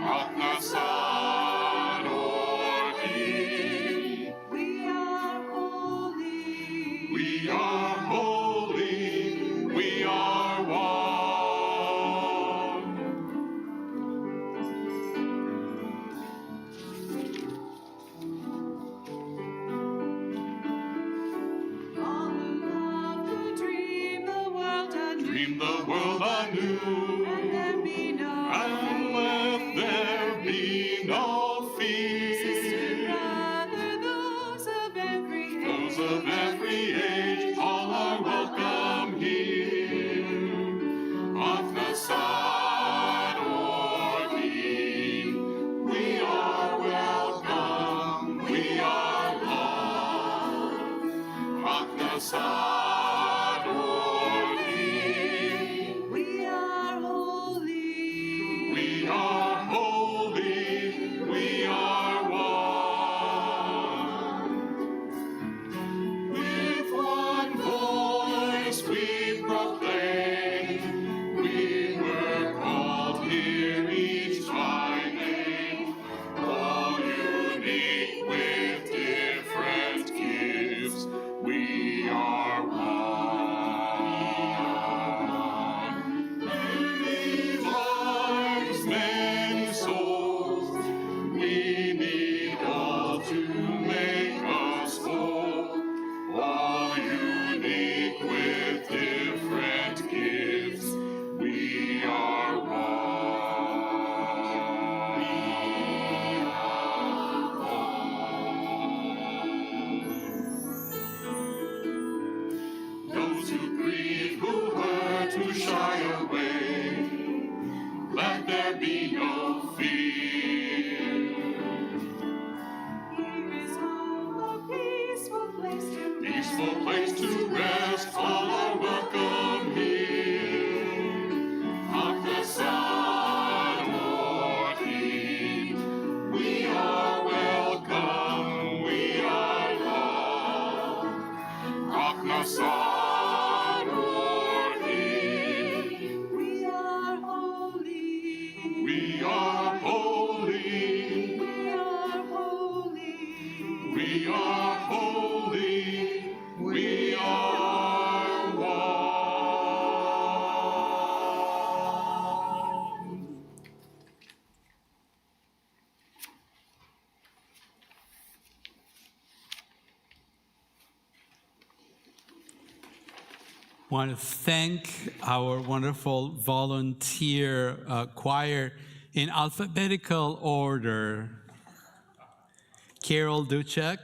Hachnasat Orchim, we are holy, we are holy, we are one. Dream the world anew, and let there be no fear. Sister, brother, those of every age, all are welcome here. Hachnasat Orchim, we are welcome, we are loved. Hachnasat Orchim, we are holy, we are holy, we are one. With one voice we proclaim, we were called here each by name, all unique with different gifts. We are one. Many lives, many souls, we need all to make us whole. All unique with different gifts, we are one. Those who grieve, who hurt, who shy away, let there be no fear. Here is home, a peaceful place to rest, all are welcome here. Hachnasat Orchim, we are welcome, we are loved. Hachnasat Orchim, we are holy, we are holy, we are holy, we are holy, we are one. Want to thank our wonderful volunteer choir in alphabetical order. Carol Duchek,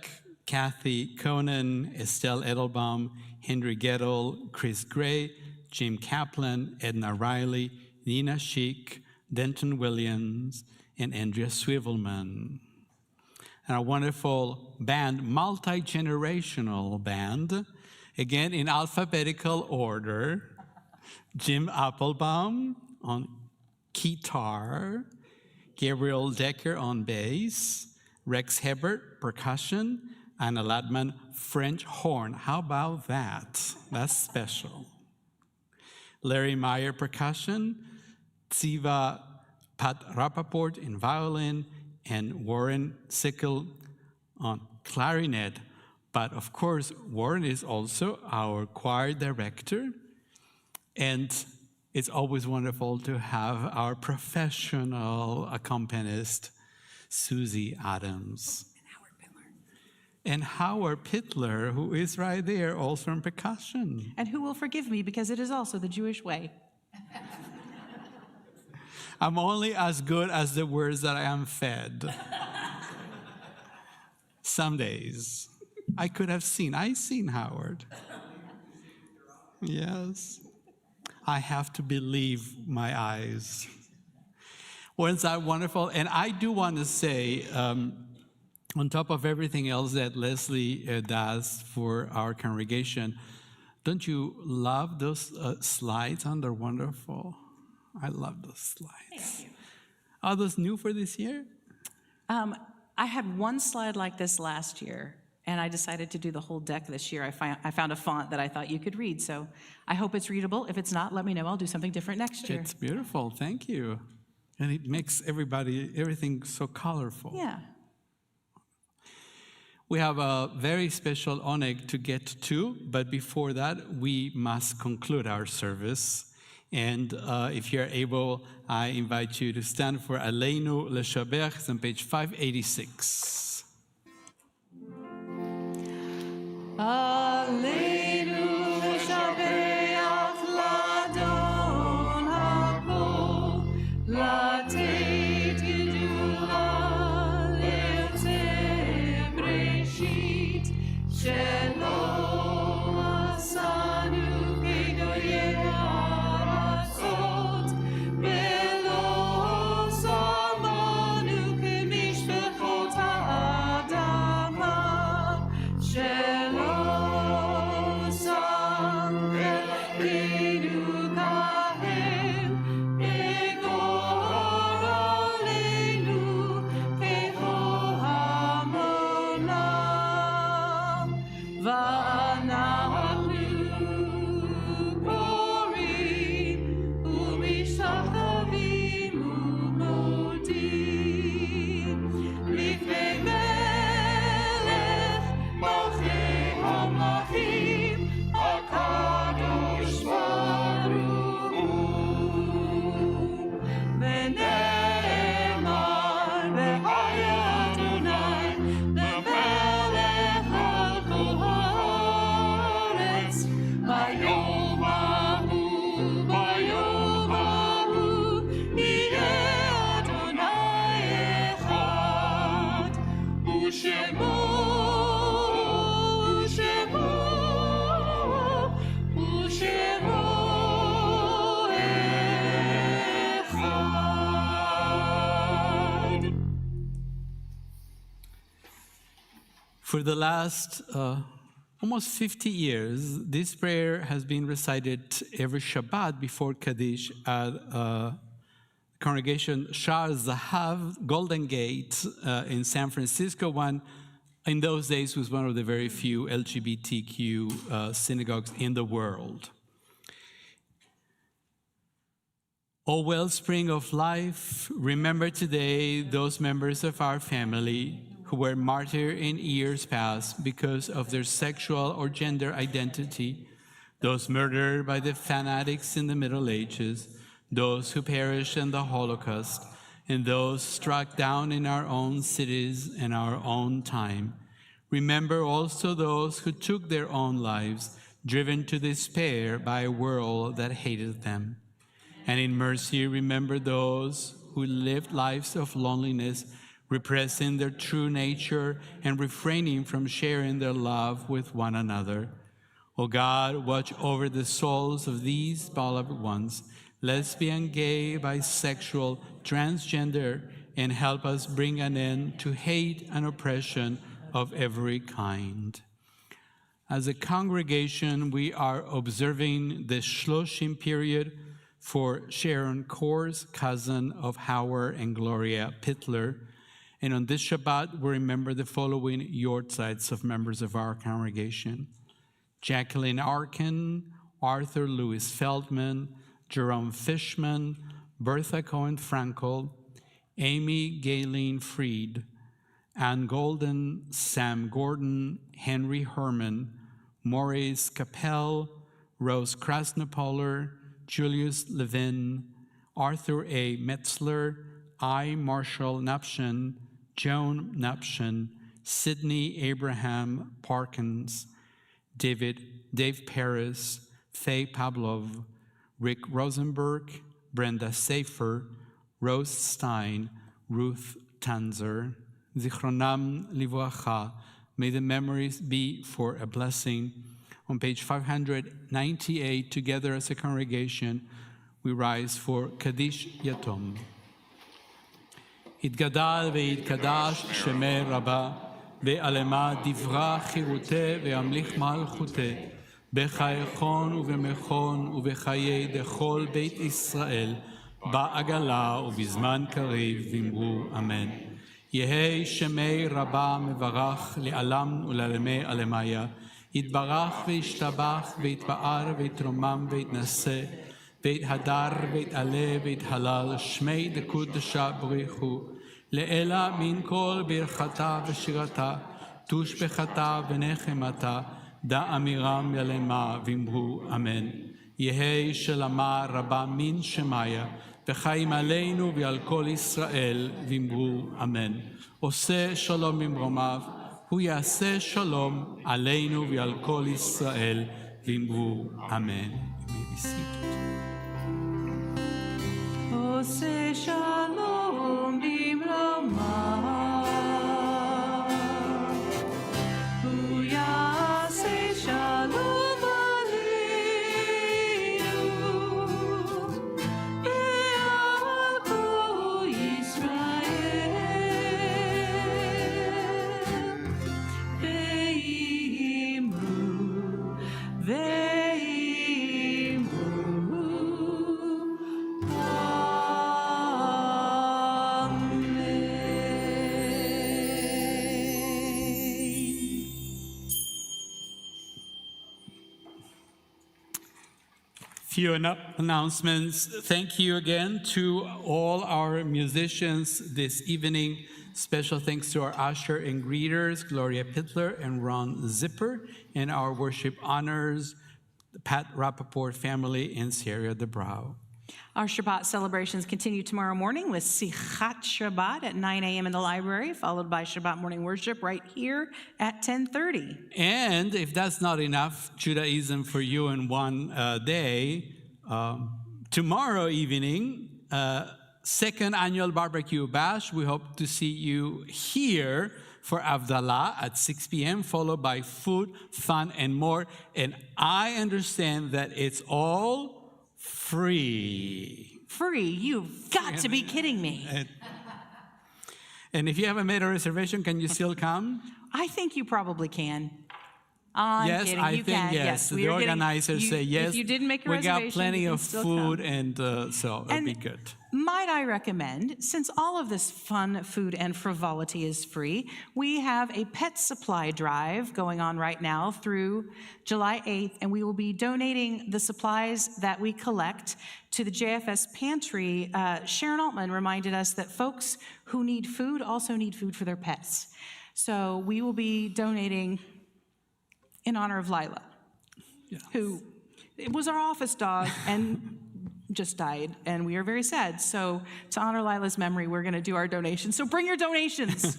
Kathy Conan, Estelle Edelbaum, Henry Gettle, Chris Gray, Jim Kaplan, Edna Riley, Nina Schick, Denton Williams, and Andrea Swivelman. And a wonderful band, multi-generational band, again in alphabetical order. Jim Applebaum on guitar, Gabriel Decker on bass, Rex Hebert, percussion, Anna Ladman, French horn. How about that? That's special. Larry Meyer, percussion, Tsiva Pat Rappaport in violin, and Warren Sickle on clarinet. But of course, Warren is also our choir director, and it's always wonderful to have our professional accompanist, Susie Adams. And Howard Pittler, who is right there, also on percussion. And who will forgive me because it is also the Jewish way. I'm only as good as the words that I am fed. Some days. I could have seen. I've seen Howard. Yes. I have to believe my eyes. Wasn't that wonderful? And I do want to say, on top of everything else that Leslie does for our congregation, don't you love those slides? They're wonderful. I love those slides. Thank you. Are those new for this year? I had one slide like this last year, and I decided to do the whole deck this year. I found a font that I thought you could read, so I hope it's readable. If it's not, let me know. I'll do something different next year. It's beautiful. Thank you. And it makes everything so colorful. Yeah. We have a very special oneg to get to, but before that, we must conclude our service. And if you're able, I invite you to stand for Aleinu Leshabech on page 586. Aleinu Leshabech Ladon Hakol, Lateit Gedula Le'otzeh Breshit, Shelo Asanu Kedoyeh Haratzot, Velo Samanu Kemishpechot Ha'adama, Shelo Sankeinu Kahem, Egor Aleinu Keho Hamolam, Va'anachnu Korim U'mishtachavim U'modim Lifnei Melech Malchei HaMlachim HaKadosh Baruch Hu V'ne'emar V'haya Adonai Lemelech al kol haaretz Bayom hahu Yiheh Adonai echad U'shemo echad. For the last almost 50 years, this prayer has been recited every Shabbat before Kaddish at congregation Shar Zahav, Golden Gate in San Francisco. One, in those days, was one of the very few LGBTQ synagogues in the world. O wellspring of life, remember today those members of our family who were martyred in years past because of their sexual or gender identity, those murdered by the fanatics in the Middle Ages, those who perished in the Holocaust, and those struck down in our own cities and our own time. Remember also those who took their own lives, driven to despair by a world that hated them. And in mercy, remember those who lived lives of loneliness, repressing their true nature and refraining from sharing their love with one another. O God, watch over the souls of these beloved ones. lesbian, gay, bisexual, transgender, and help us bring an end to hate and oppression of every kind. As a congregation, we are observing the Shloshim period for Sharon Kaur's cousin of Howard and Gloria Pittler. And on this Shabbat, we remember the following yortzites of members of our congregation: Jacqueline Arkin, Arthur Louis Feldman, Jerome Fishman, Bertha Cohen Frankel, Amy Galen Freed, Ann Golden, Sam Gordon, Henry Herman, Maurice Capel, Rose Krasnopoler, Julius Levin, Arthur A. Metzler, I. Marshall Napshin, Joan Napshin, Sidney Abraham Parkins, Dave Paris, Faye Pavlov, Rick Rosenberg, Brenda Safer, Rose Stein, Ruth Tanzer, Zichronam Livracha. May the memories be for a blessing. On page 598, together as a congregation, we rise for Kaddish Yatom. Yitgadal ve'yitkadosh shemei Rabbah, ve'alema divra chiruteh ve'amlich malchuteh, bechayechon u'vemechon u'vechayei dechol Beit Israel, ba'agala u'bizman kariv v'imru amen. Yehei shemei Rabbah mevarach le'alam u'la'lemei alemaya, יתברך וישתבח ויתפאר ויתרומם ויתנשא ויתהדר ויתעלה ויתהלל שמי דקודשה בריחו לאלה מן כל ברכתה ושירתה תושבחתה ונחמתה דא אמירם ילמה ואמרו אמן. יהי שלמה רבה מן שמיה וחיים עלינו ועל כל ישראל ואמרו אמן. עושה שלום במרומיו הוא יעשה שלום עלינו ועל כל ישראל, ואמרו אמן. עושה שלום במרומיו, הוא יעשה שלום עלינו ועל כל ישראל. Few announcements. Thank you again to all our musicians this evening. Special thanks to our usher and greeters, Gloria Pittler and Ron Zipper, and our worship honors, the Pat Rappaport family and Sierra DeBrau. Our Shabbat celebrations continue tomorrow morning with Sichat Shabbat at 9 a.m. in the library, followed by Shabbat morning worship right here at 10:30. And if that's not enough Judaism for you in one day, tomorrow evening, second annual barbecue bash. We hope to see you here for Avdalah at 6 p.m., followed by food, fun, and more. And I understand that it's all free. Free? You've got to be kidding me. And if you haven't made a reservation, can you still come? I think you probably can. I'm yes, kidding. I You think can. yes. We The are organizers say yes. If you didn't make a we reservation, got plenty you can of still food, come. and so it'll be good. Might I recommend, since all of this fun food and frivolity is free, we have a pet supply drive going on right now through July 8th, and we will be donating the supplies that we collect to the JFS pantry. Sharon Altman reminded us that folks who need food also need food for their pets. So we will be donating in honor of Lila, who was our office dog and just died, and we are very sad. So to honor Lila's memory, we're going to do our donations. So bring your donations.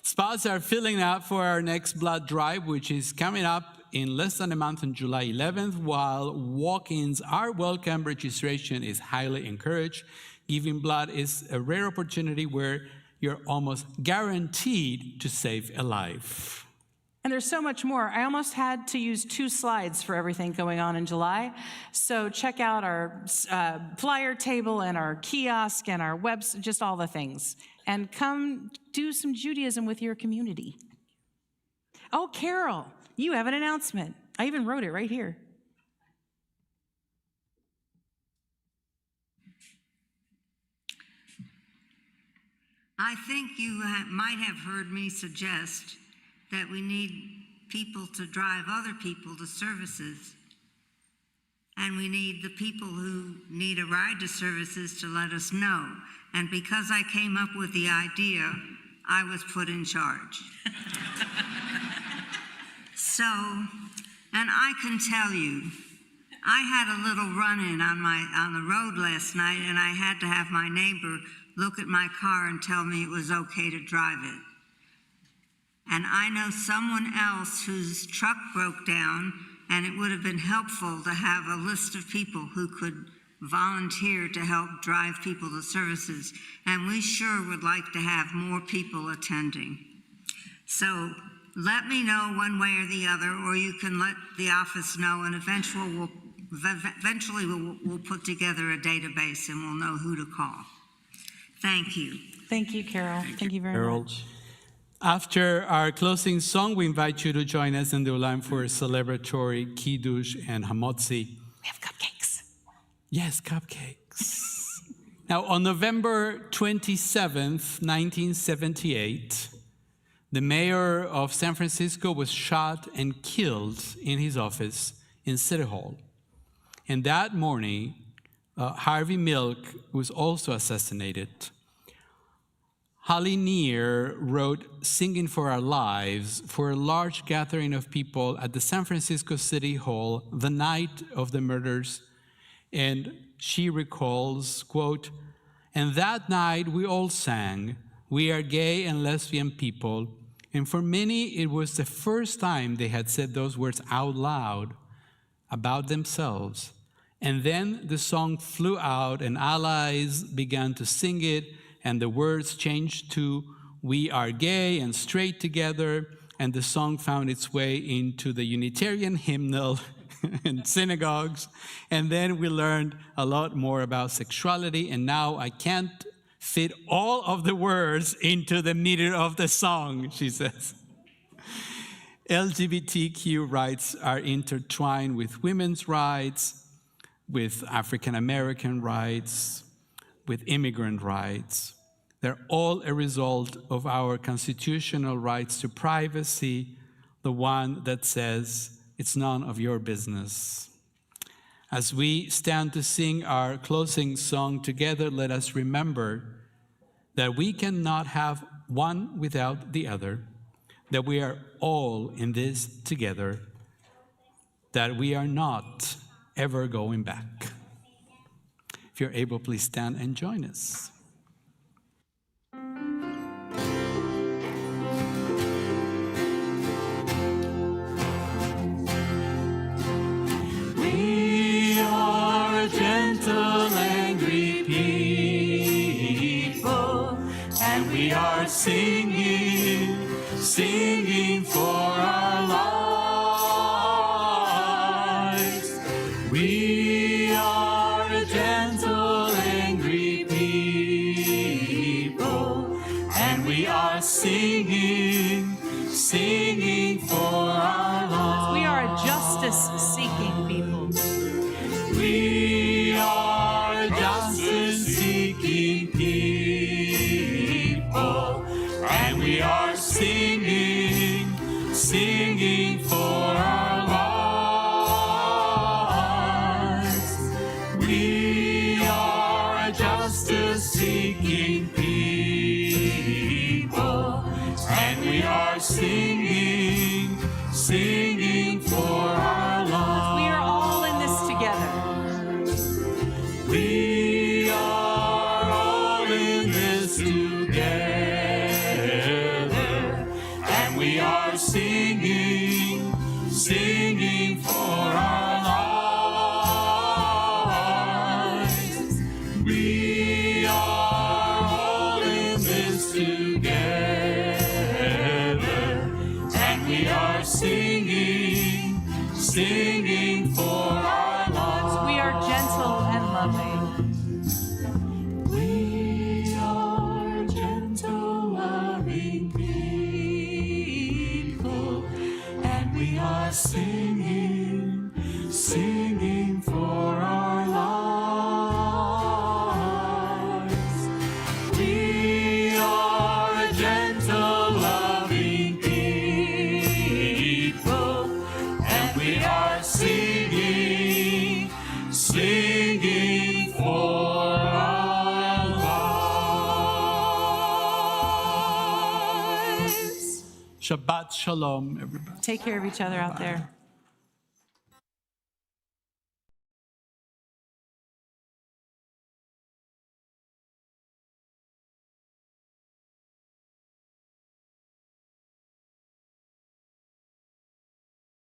Spots are filling up for our next blood drive, which is coming up in less than a month on July 11th. While walk-ins are welcome, registration is highly encouraged. Giving blood is a rare opportunity where you're almost guaranteed to save a life. And there's so much more. I almost had to use 2 slides for everything going on in July. So check out our flyer table and our kiosk and our website, just all the things. And come do some Judaism with your community. Oh, Carol, you have an announcement. I even wrote it right here. I think you might have heard me suggest that we need people to drive other people to services. And we need the people who need a ride to services to let us know. And because I came up with the idea, I was put in charge. So, and I can tell you, I had a little run-in on the road last night, and I had to have my neighbor look at my car and tell me it was okay to drive it. And I know someone else whose truck broke down, and it would have been helpful to have a list of people who could volunteer to help drive people to services. And we sure would like to have more people attending. So let me know one way or the other, or you can let the office know, and eventually we'll put together a database and we'll know who to call. Thank you. Thank you, Carol. Thank you very much. After our closing song, we invite you to join us in the Ulam for a celebratory Kiddush and Hamotzi. We have cupcakes. Yes, cupcakes. Now, on November 27th, 1978, the mayor of San Francisco was shot and killed in his office in City Hall. And that morning, Harvey Milk was also assassinated. Holly Neer wrote Singing for Our Lives for a large gathering of people at the San Francisco City Hall the night of the murders. And she recalls, quote, "And that night we all sang, 'We are gay and lesbian people.' And for many, it was the first time they had said those words out loud about themselves. And then the song flew out and allies began to sing it, and the words changed to 'We are gay and straight together,' and the song found its way into the Unitarian hymnal in synagogues. And then we learned a lot more about sexuality, and now I can't fit all of the words into the meter of the song," she says. LGBTQ rights are intertwined with women's rights, with African American rights, with immigrant rights. They're all a result of our constitutional rights to privacy, the one that says it's none of your business. As we stand to sing our closing song together, let us remember that we cannot have one without the other, that we are all in this together, that we are not ever going back. If you're able, please stand and join us. We are a gentle, angry people, and we are singing for our lives. We are a gentle, angry people, and we are singing for our lives. We are a justice-seeking people. We are a justice-seeking people, and we are singing for our lives. We are a justice-seeking people, and we are singing for our lives. We are all in this together. We are all in this together, and we are singing for our lives. We are all in this together, and we are singing for our lives. We are gentle and loving. We are gentle, loving people, and we are singing, singing for our lives. We are a gentle, loving people, and we are singing, singing for our lives. Shabbat Shalom, everybody. Take care of each other out there.